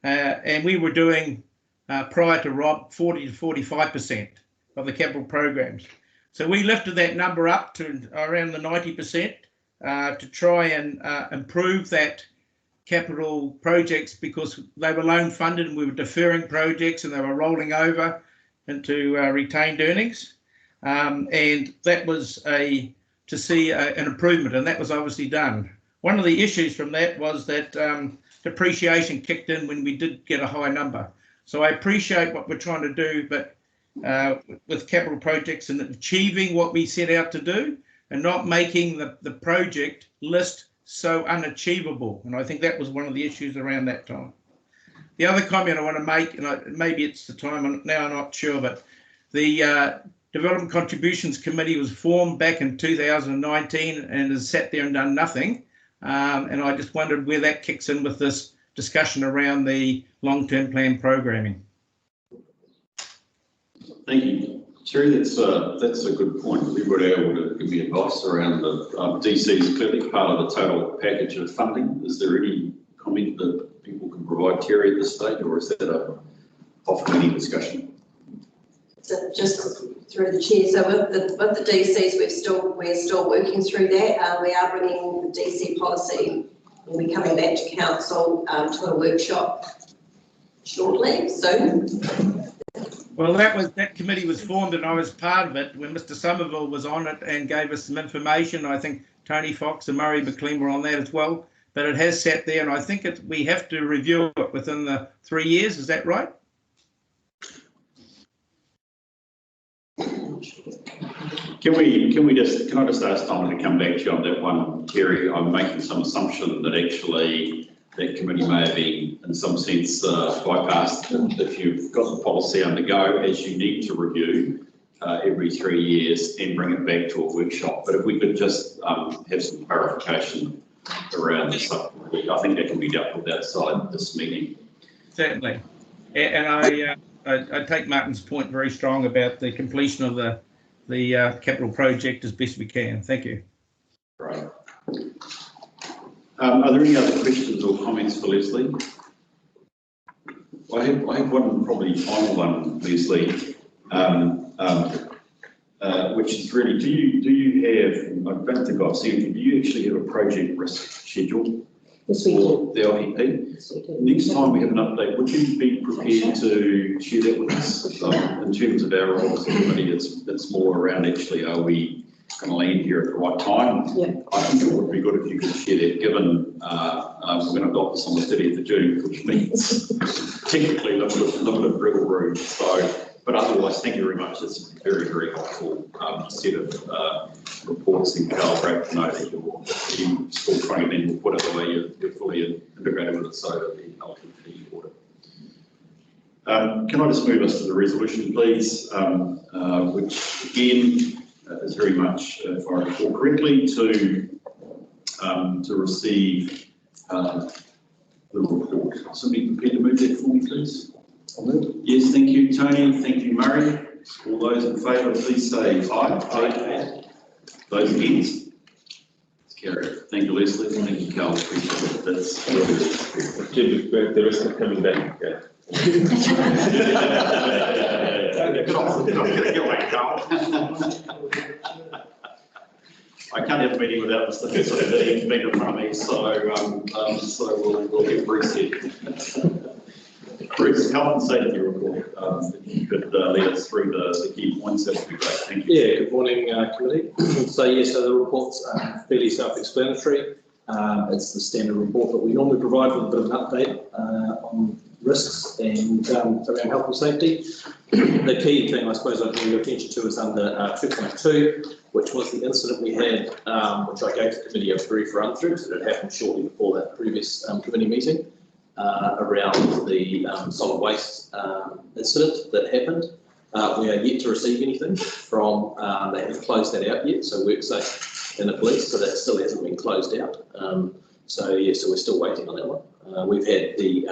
and we were doing, prior to Rob, 40 to 45% of the capital programs. So we lifted that number up to around the 90% to try and improve that capital projects, because they were loan funded and we were deferring projects and they were rolling over into retained earnings. And that was to see an improvement, and that was obviously done. One of the issues from that was that depreciation kicked in when we did get a high number. So I appreciate what we're trying to do, but with capital projects and achieving what we set out to do, and not making the project list so unachievable. And I think that was one of the issues around that time. The other comment I want to make, and maybe it's the time now, I'm not sure, but the Development Contributions Committee was formed back in 2019 and has sat there and done nothing. And I just wondered where that kicks in with this discussion around the long-term plan programming. Thank you, Terry. That's a good point. We were able to give me advice around the DC is clearly part of the total package of funding. Is there any comment that people can provide, Terry, at this stage, or is that a off-committee discussion? So just through the chair, so with the DCs, we're still working through that. We are bringing the DC policy. We'll be coming back to council to a workshop shortly, soon. Well, that committee was formed, and I was part of it when Mr. Somerville was on it and gave us some information. I think Tony Fox and Murray McLean were on that as well. But it has sat there, and I think we have to review it within the 3 years. Is that right? Can I just ask Tom to come back to you on that one, Terry? I'm making some assumption that actually that committee may have been, in some sense, bypassed. If you've got the policy on the go, as you need to review every 3 years and bring it back to a workshop. But if we could just have some clarification around this, I think that can be dealt with outside this meeting. Certainly, and I take Martin's point very strong about the completion of the capital project as best we can. Thank you. Right. Are there any other questions or comments for Leslie? I have one probably final one, Leslie, which is really, do you have, I don't think I've seen it, do you actually have a project risk schedule? Yes, we do. For the IPP? Yes, we do. Next time we have an update, would you be prepared to share that with us? In terms of our role as a committee, it's more around actually, are we going to land here at the right time? Yeah. I think it would be good if you could share that, given we're going to adopt this on the 30th of June, which means technically limited wriggle room. So, but otherwise, thank you very much. It's a very, very helpful set of reports, and Carl, great to know that you're still trying to then put it the way you're fully integrated with it, so that the LTP audit. Can I just move us to the resolution, please, which again is very much, if I recall correctly, to receive the report. Somebody prepared to move that for me, please? I'll move. Yes, thank you, Tony. Thank you, Murray. All those in favour, please say aye. Aye. Those against? It's carried. Thank you, Leslie. Thank you, Carl. Appreciate it. That's The rest are coming back. Yeah. Get away, Carl. I can't have a meeting without Mr. being in front of me, so we'll get Bruce here. Bruce, health and safety report. If you could lead us through the key points, that would be great. Thank you. Yeah, good morning, committee. So the report's fairly self-explanatory. It's the standard report that we normally provide with a bit of an update on risks and around health and safety. The key thing I suppose I'd bring your attention to is under 2.2, which was the incident we had, which I gave the committee a brief run through, so it happened shortly before that previous committee meeting, around the solid waste incident that happened. We are yet to receive anything from, they haven't closed that out yet, so WorkSafe and the police, so that still hasn't been closed out. So we're still waiting on that one. We've had the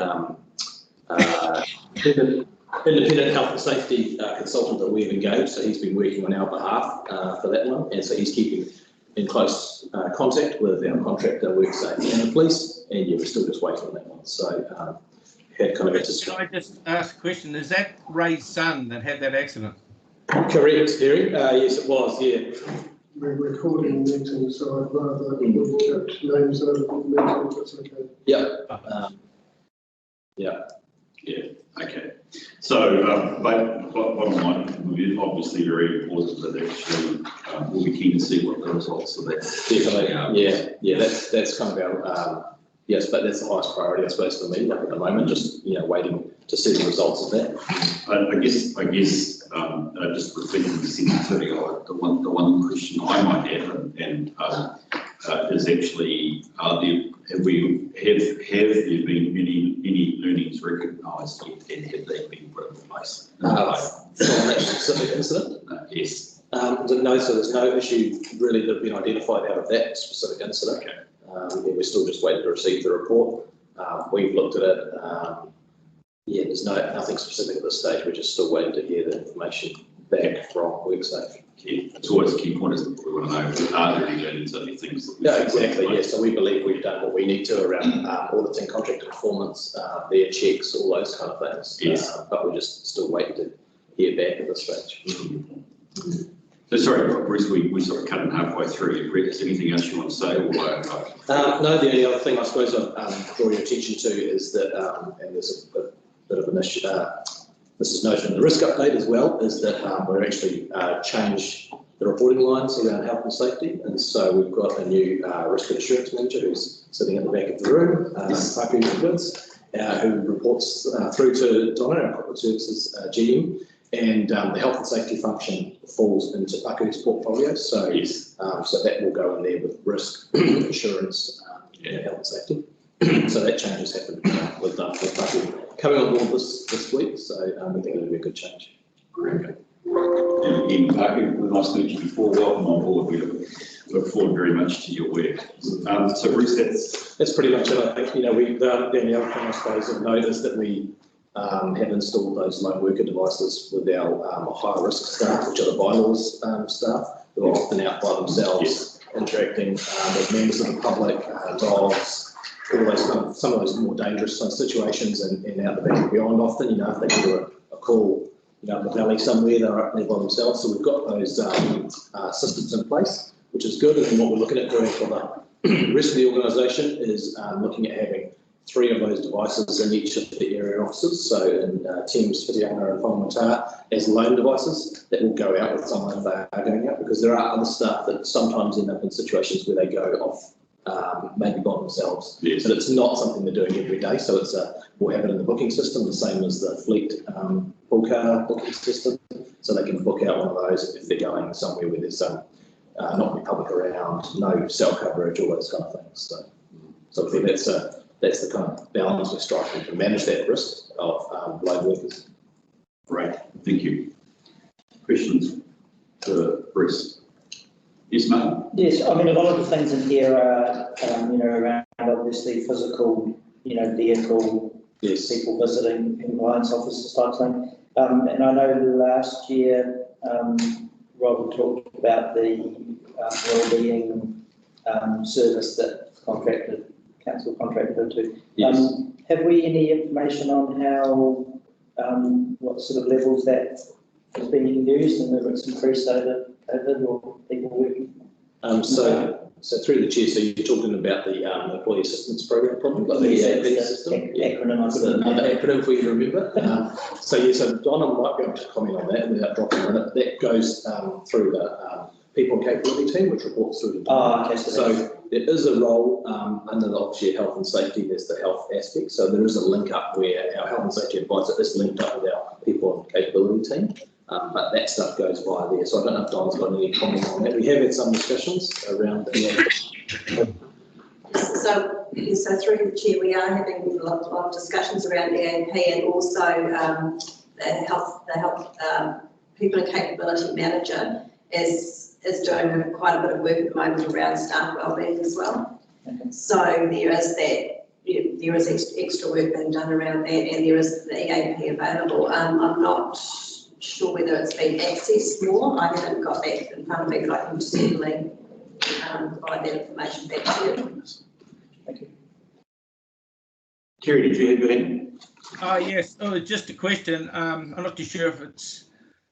independent health and safety consultant that we've engaged, so he's been working on our behalf for that one, and so he's keeping in close contact with our contractor, WorkSafe and the police, and we're still just waiting on that one. So had kind of Can I just ask a question? Is that Ray's son that had that accident? Correct, Terry. Yes, it was. Yeah. We're recording the meeting, so I'd rather we kept names out of the meeting, if that's okay. Yeah, okay. So, bottom line, obviously very important that actually we'll be keen to see what the results of that. Definitely, that's kind of our, yes, but that's the highest priority, I suppose, for me, like at the moment, just, waiting to see the results of that. I guess, just reflecting the sensitivity, the one question I might have, and is actually, have there been any learnings recognised yet, and have they been put in place? From that specific incident? Yes. No, so there's no issue really that have been identified out of that specific incident. Okay. We're still just waiting to receive the report. We've looked at it. There's nothing specific at this stage. We're just still waiting to hear the information back from WorkSafe. Yeah, it's always a key point, isn't it? We want to know, are there any learnings, any things that we exactly, yeah. So we believe we've done what we need to around auditing contractor performance, their checks, all those kind of things. Yes. But we're just still waiting to hear back at this stage. So sorry, Bruce, we sort of cut in halfway through. Is there anything else you want to say? Or, no, the only other thing I suppose I'd draw your attention to is that, and there's a bit of an issue, this is noted in the risk update as well, is that we're actually changed the reporting lines around health and safety, and so we've got a new risk and assurance manager who's sitting at the back of the room, who reports through to Donna, our corporate services GM, and the health and safety function falls into Paku's portfolio, so so that will go in there with risk, assurance, and health and safety. So that change has happened with Paku coming on board this week, so we think it'll be a good change. Great. And again, Paku, nice to meet you before. Welcome on board. We look forward very much to your work. So Bruce, that's pretty much it. I think the other thing I suppose I've noticed that we have installed those lone worker devices with our higher risk staff, which are the bylaws staff, who are often out by themselves, interacting with members of the public, dogs, all those some of those more dangerous situations and out the back and beyond. Often, if they get a call, in the valley somewhere, they're up there by themselves. So we've got those systems in place, which is good. And then what we're looking at doing for the rest of the organisation is looking at having 3 of those devices in each of the area offices. So in Thames, Whitianga and Whangamata as lone devices that will go out with someone if they are going out, because there are other staff that sometimes end up in situations where they go off maybe by themselves. Yes. But it's not something they're doing every day. So we'll have it in the booking system, the same as the fleet pool car booking system. So they can book out one of those if they're going somewhere where there's not many public around, no cell coverage, all those kind of things. So I think that's the kind of balance we're striking to manage that risk of load workers. Great, thank you. Questions for Bruce? Yes, mate. Yes, I mean, a lot of the things in here are, around obviously physical, vehicle, yes, people visiting compliance officers type thing. And I know last year, Rob talked about the wellbeing service that council contracted into. yes. Have we any information on how, what sort of levels that is being used and whether it's increased over COVID or people working? So through the chair, so you're talking about the employee assistance program, probably, like the EAP system. Acronym, That's another acronym for you to remember. So Donna might be able to comment on that without dropping on it. That goes through the people and capability team, which reports through to Donna. Okay, so there is a role under the obviously health and safety. There's the health aspect. So there is a link up where our health and safety advisor is linked up with our people and capability team. But that stuff goes via there. So I don't know if Don's got any comment on that. We have had some discussions around that. So through the chair, we are having a lot of discussions around EAP and also the health people and capability manager is doing quite a bit of work at the moment around staff wellbeing as well. Okay. So there is that. There is extra work being done around that, and there is the EAP available. I'm not sure whether it's been accessed more. I haven't got that in front of me, but I can certainly provide that information back to you. Thank you. Terry, did you have your hand? Yes, just a question. I'm not too sure if it's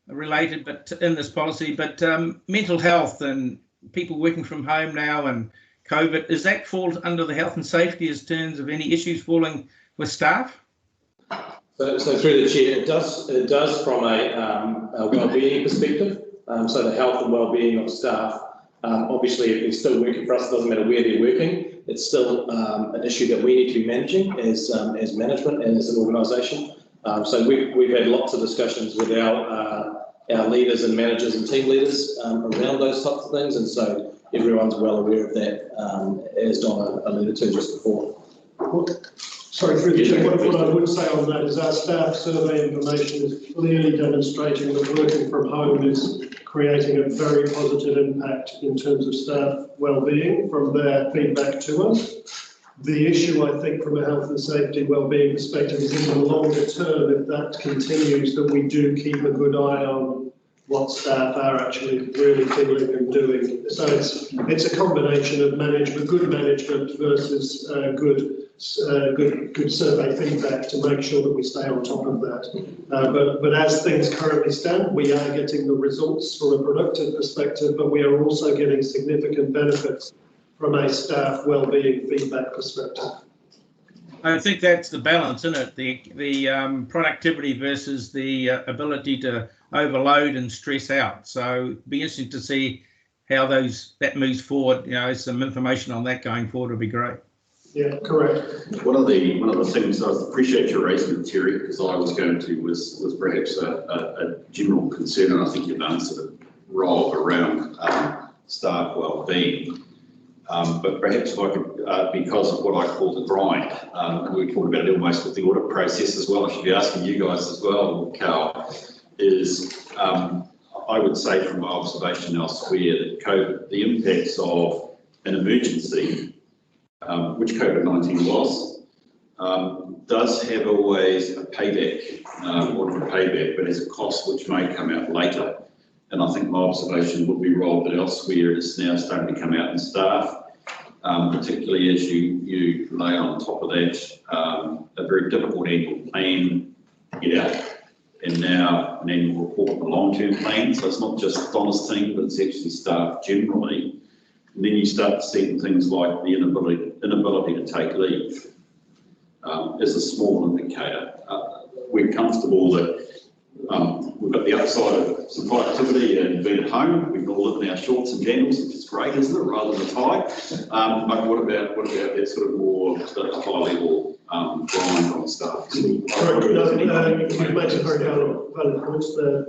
related, but in this policy, but mental health and people working from home now and COVID, is that falls under the health and safety as terms of any issues falling with staff? So through the chair, it does from a wellbeing perspective. So the health and wellbeing of staff, obviously if they're still working for us, it doesn't matter where they're working, it's still an issue that we need to be managing as management and as an organisation. So we've had lots of discussions with our leaders and managers and team leaders around those types of things, and so everyone's well aware of that, as Donna alluded to just before. Sorry, through the chair, what I would say on that is our staff survey information is clearly demonstrating that working from home is creating a very positive impact in terms of staff wellbeing from their feedback to us. The issue, I think, from a health and safety wellbeing perspective is in the longer term, if that continues, that we do keep a good eye on what staff are actually really feeling and doing. So it's a combination of management, good management versus good survey feedback to make sure that we stay on top of that. But as things currently stand, we are getting the results from a productive perspective, but we are also getting significant benefits from a staff wellbeing feedback perspective. I think that's the balance, isn't it? The productivity versus the ability to overload and stress out. So it'd be interesting to see how that moves forward. Some information on that going forward would be great. Yeah, correct. One of the things I appreciate your raising, Terry, because I was going to was perhaps a general concern, and I think you've answered it, Rob, around staff wellbeing. But perhaps if I could, because of what I call the grind, we talked about it almost with the audit process as well. I should be asking you guys as well, Carl, is I would say from my observation elsewhere that COVID, the impacts of an emergency, which COVID-19 was, does have always a payback, or not a payback, but has a cost which may come out later. And I think my observation would be, Rob, that elsewhere it's now starting to come out in staff. particularly as you lay on top of that a very difficult annual plan to get out, and now an annual report on the long-term plan. So it's not just Donna's team, but it's actually staff generally. And then you start to see things like the inability to take leave as a small indicator. We're comfortable that we've got the upside of some productivity and being at home. We can all live in our shorts and jandals, which is great, isn't it, rather than a tie? But what about that sort of more high level grind on staff? You make some very valid points there.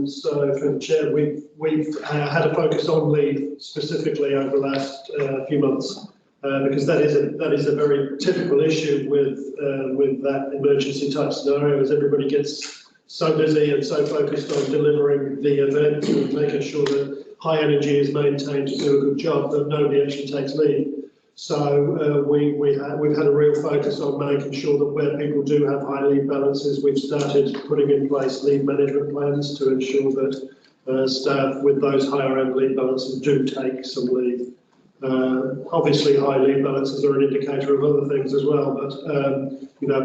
So, for the chair, we've had a focus on leave specifically over the last few months. Because that is a very typical issue with that emergency type scenario, as everybody gets so busy and so focused on delivering the event and making sure that high energy is maintained to do a good job, that nobody actually takes leave. So we've had a real focus on making sure that where people do have high leave balances, we've started putting in place leave management plans to ensure that staff with those higher end leave balances do take some leave. Obviously, high leave balances are an indicator of other things as well, but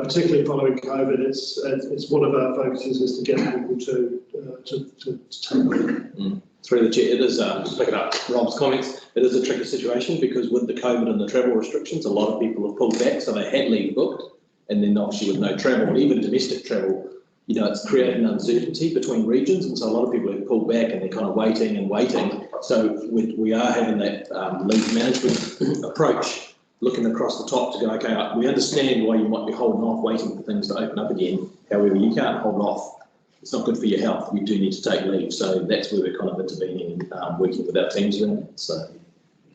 particularly following COVID, it's one of our focuses is to get people to take leave. Through the chair, it is just picking up Rob's comments. It is a tricky situation because with the COVID and the travel restrictions, a lot of people have pulled back, so they had leave booked, and then obviously with no travel, even domestic travel, it's creating uncertainty between regions, and so a lot of people have pulled back and they're kind of waiting. So we are having that leave management approach, looking across the top to go, okay, we understand why you might be holding off, waiting for things to open up again. However, you can't hold off. It's not good for your health. You do need to take leave. So that's where we're kind of intervening and working with our teams around it. So.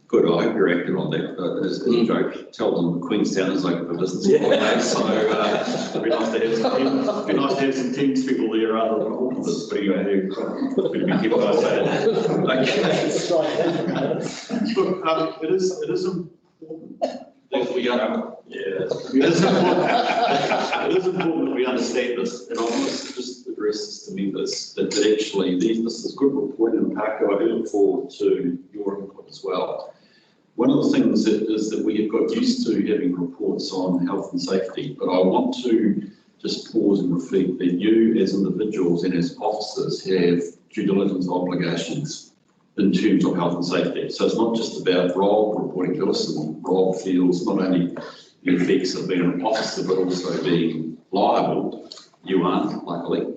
Good, I hope you're acting on that. As a joke, tell them Queenstown is open for business. Yeah. So it'd be nice to have some Teams people there rather than all of us. But anyway, we'd be keeping us saying that. It is important that we it is important that we understand this, and I want to just address this to members that actually this is good reporting, and Parker, I do look forward to your input as well. One of the things is that we have got used to having reports on health and safety, but I want to just pause and reflect that you as individuals and as officers have due diligence obligations in terms of health and safety. So it's not just about Rob reporting to us, and Rob feels not only the effects of being an officer, but also being liable. You aren't, luckily.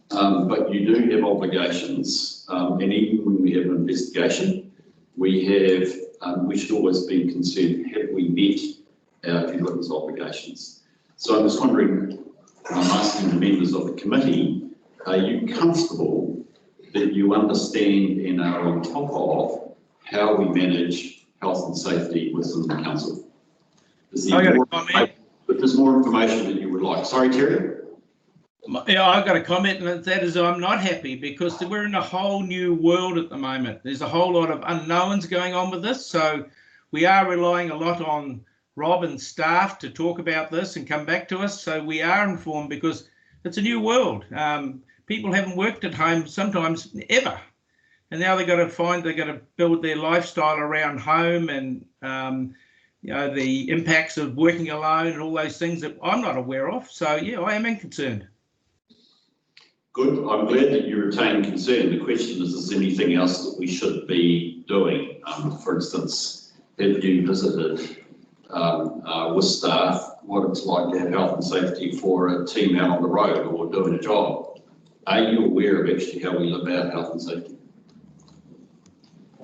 But you do have obligations, and even when we have an investigation, we should always be concerned, have we met our due diligence obligations? So I'm just wondering, I'm asking the members of the committee, are you comfortable that you understand and are on top of how we manage health and safety within the council? But there's more information that you would like. Sorry, Terry? Yeah, I've got a comment, and that is I'm not happy because we're in a whole new world at the moment. There's a whole lot of unknowns going on with this, so we are relying a lot on Rob and staff to talk about this and come back to us, so we are informed because it's a new world. People haven't worked at home sometimes ever, and now they've got to build their lifestyle around home and the impacts of working alone and all those things that I'm not aware of. So yeah, I am concerned. Good. I'm glad that you retain concern. The question is there anything else that we should be doing? For instance, have you visited with staff what it's like to have health and safety for a team out on the road or doing a job? Are you aware of actually how we live out health and safety?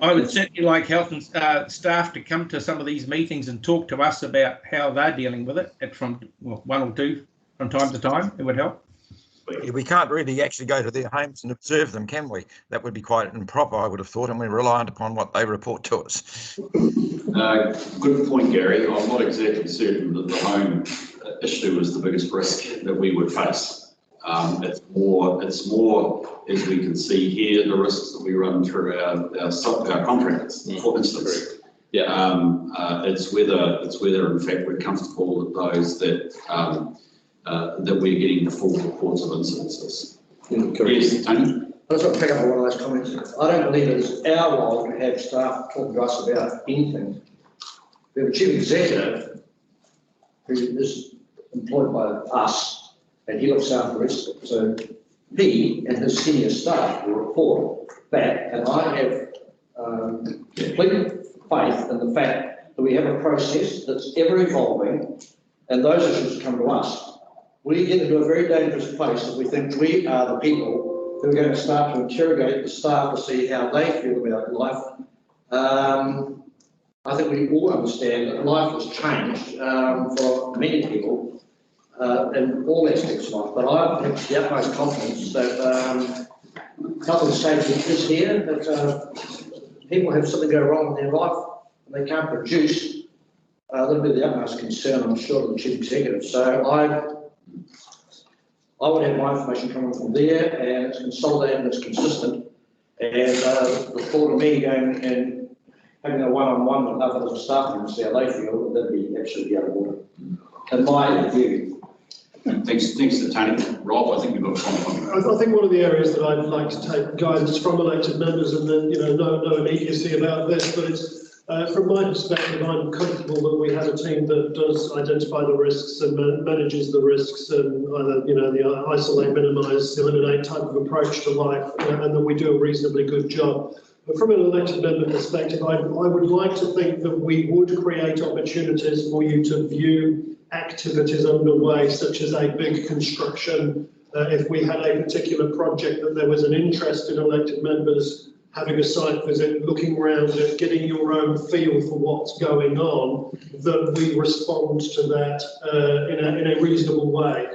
I would certainly like health and staff to come to some of these meetings and talk to us about how they're dealing with it from one or two from time to time. It would help. We can't really actually go to their homes and observe them, can we? That would be quite improper, I would have thought, and we're reliant upon what they report to us. Good point, Gary. I'm not exactly certain that the home issue is the biggest risk that we would face. It's more, as we can see here, the risks that we run through our contractors, for instance. Yeah. It's whether in fact we're comfortable with those that we're getting the full reports of incidences. Yes, Tony? I just want to pick up on one of those comments. I don't believe it's our role to have staff talking to us about anything. we have a chief executive who is employed by us, and he looks after risk. So he and his senior staff will report back, and I have complete faith in the fact that we have a process that's ever evolving, and those issues come to us. We get into a very dangerous place if we think we are the people who are going to start to interrogate the staff to see how they feel about life. I think we all understand that life has changed for many people in all aspects of life, but I have the utmost confidence that health and safety is here, that people have something go wrong in their life and they can't produce. That'll be the utmost concern, I'm sure, of the chief executive. So I would have my information coming from there, and it's consolidated and it's consistent. And the thought of me going and having a one-on-one with other staff members, see how they feel, that'd be absolutely out of order, in my view. Thanks to Tony. Rob, I think you've got a comment. I think one of the areas that I'd like to take guidance from elected members, and then, no immediacy about this, but it's from my perspective, I'm comfortable that we have a team that does identify the risks and manages the risks, and either, the isolate, minimise, eliminate type of approach to life, and that we do a reasonably good job. But from an elected member perspective, I would like to think that we would create opportunities for you to view activities underway, such as a big construction. If we had a particular project that there was an interest in elected members having a site visit, looking around it, getting your own feel for what's going on, that we respond to that in a reasonable way.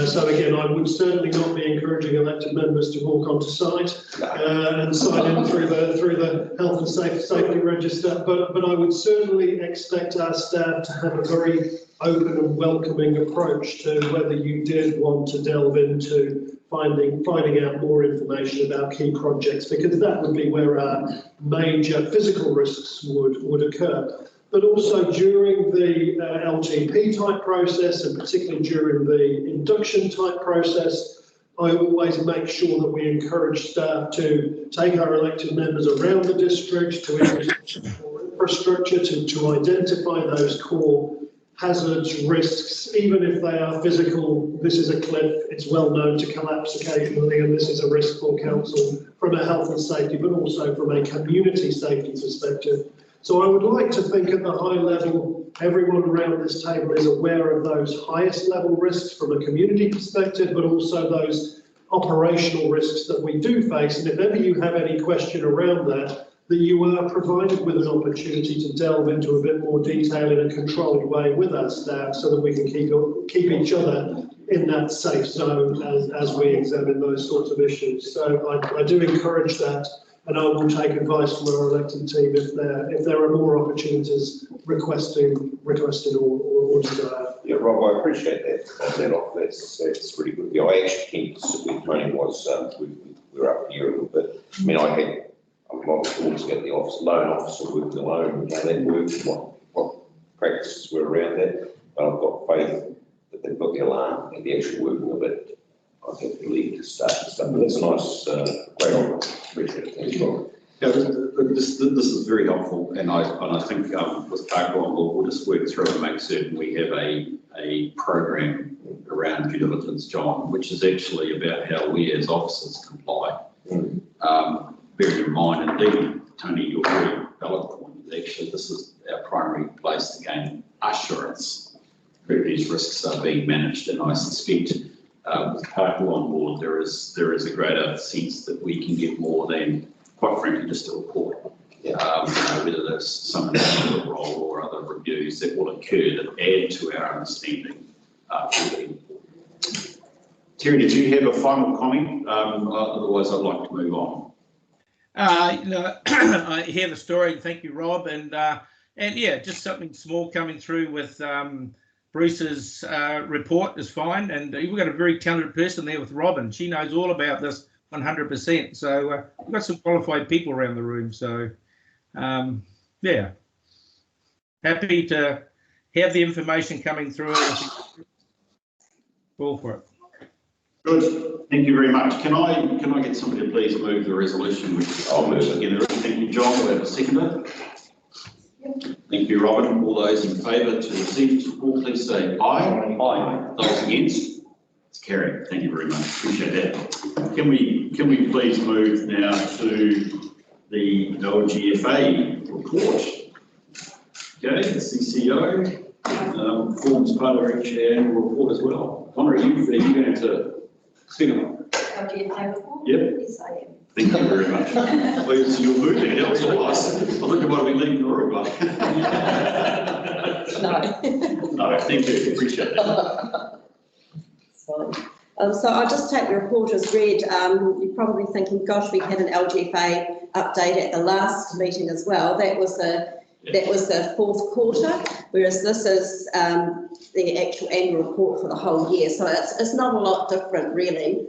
So again, I would certainly not be encouraging elected members to walk onto site and sign in through the health and safety register, but I would certainly expect our staff to have a very open and welcoming approach to whether you did want to delve into finding out more information about key projects, because that would be where our major physical risks would occur. But also during the LTP type process, and particularly during the induction type process, I always make sure that we encourage staff to take our elected members around the district, to infrastructure, to identify those core hazards, risks, even if they are physical. This is a cliff, it's well known to collapse occasionally, and this is a risk for council from a health and safety, but also from a community safety perspective. So I would like to think at the high level, everyone around this table is aware of those highest level risks from a community perspective, but also those operational risks that we do face. And if ever you have any question around that you are provided with an opportunity to delve into a bit more detail in a controlled way with our staff, so that we can keep each other in that safe zone as we examine those sorts of issues. So I do encourage that, and I will take advice from our elected team if there are more opportunities requested or desired. Yeah, Rob, I appreciate that. That's really good. I actually came to sit where Tony was. We were up here a little bit. I mean, I'm always get the loan officer working alone, how that works, what practices were around that. But I've got faith that they've got the alarm and the actual working of it. I think the league to start and stuff. But that's a nice, great opportunity. Thanks, Rob. Yeah, this is very helpful, and I think with Thames-Coromandel, we'll just work through and make certain we have a program around due diligence, John, which is actually about how we as officers comply. Bearing in mind, indeed, Tony, your very valid point is actually this is our primary place to gain assurance that these risks are being managed, and I suspect with Parker on board, there is a greater sense that we can get more than, quite frankly, just a report. Whether there's some analytical role or other reviews that will occur that add to our understanding. Terry, did you have a final comment? Otherwise, I'd like to move on. I hear the story. Thank you, Rob. And yeah, just something small coming through with Bruce's report is fine. And we've got a very talented person there with Robin. She knows all about this 100%. So we've got some qualified people around the room. So yeah, happy to have the information coming through. All for it. Good. Thank you very much. Can I get somebody to please move the resolution? I'll move it. Thank you, John. We'll have a seconder. Thank you, Robin. All those in favour to receive this report, please say aye. Aye. Those against? It's carried. Thank you very much. Appreciate that. Can we please move now to the LGFA report? Okay, the CCO forms part of each annual report as well. Connor, are you going to speak on? LGFA report? Yep. Yes, I am. Thank you very much. Please, you're moving. That was nice. I think you might have been leaving the room. No, thank you. Appreciate that. So I'll just take the report as read. You're probably thinking, gosh, we had an LGFA update at the last meeting as well. That was the fourth quarter, whereas this is the actual annual report for the whole year. So it's not a lot different really,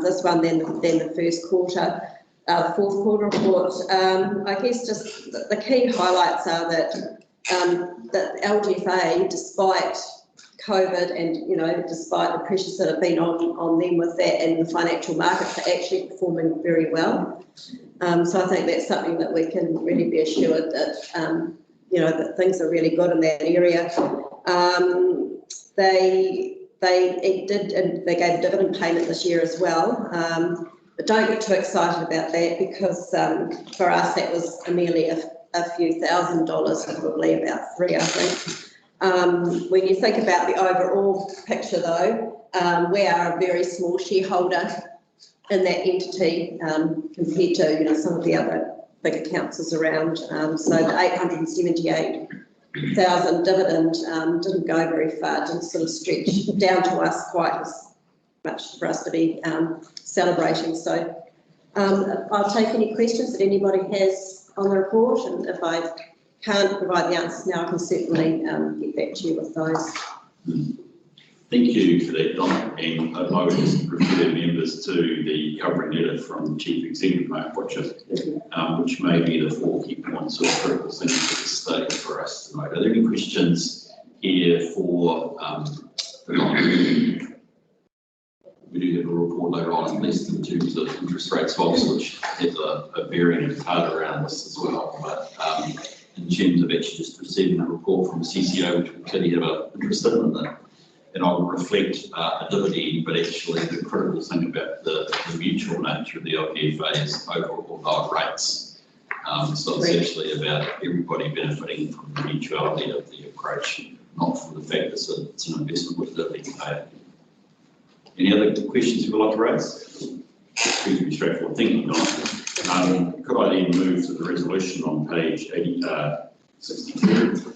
this one than the first quarter. The fourth quarter report, I guess just the key highlights are that LGFA, despite COVID and, despite the pressures that have been on them with that and the financial markets, are actually performing very well. So I think that's something that we can really be assured that, that things are really good in that area. They gave a dividend payment this year as well. But don't get too excited about that because for us that was merely a few $1,000s, probably about $3, I think. When you think about the overall picture though, we are a very small shareholder in that entity compared to some of the other bigger councils around. So the 878,000 dividend didn't go very far, didn't sort of stretch down to us quite as much for us to be celebrating. So I'll take any questions that anybody has on the report, and if I can't provide the answers now, I can certainly get back to you with those. Thank you for that, Donna, and I would just refer members to the covering letter from Chief Executive Mark Butcher, which may be the 4 key points or critical things at this stage for us tonight. Are there any questions here for the We do have a report later on, at least in terms of interest rate swaps, which has a bearing part around this as well. But in terms of actually just receiving a report from the CCO, which we clearly have an interest in, and I will reflect a dividend, but actually the critical thing about the mutual nature of the LGFA is overall lower rates. So it's actually about everybody benefiting from the mutuality of the approach, not from the fact that it's an investment with dividend paid. Any other questions you would like to raise? Pretty straightforward. Thank you, Don. Could I then move to the resolution on page 62,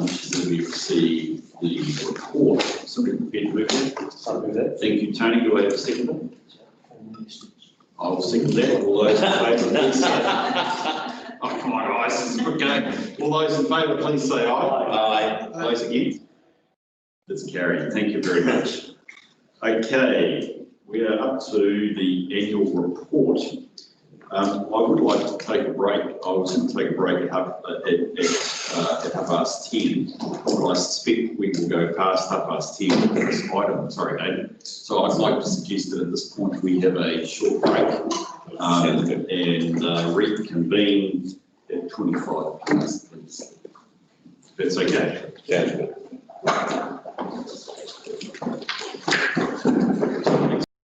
which is that we receive the report. So we're prepared to move that. Thank you, Tony. Do I have a second? I'll second that. All those in favour, please say aye. Oh, come on, guys. This is a good game. All those in favour, please say aye. Aye. Those against? That's carried. Thank you very much. Okay, we are up to the annual report. I would like to take a break. I was going to take a break at 10:30, but I suspect we will go past 10:30 for this item. Sorry, David. So I'd like to suggest that at this point we have a short break and reconvene at 25 past. That's okay. Sounds good.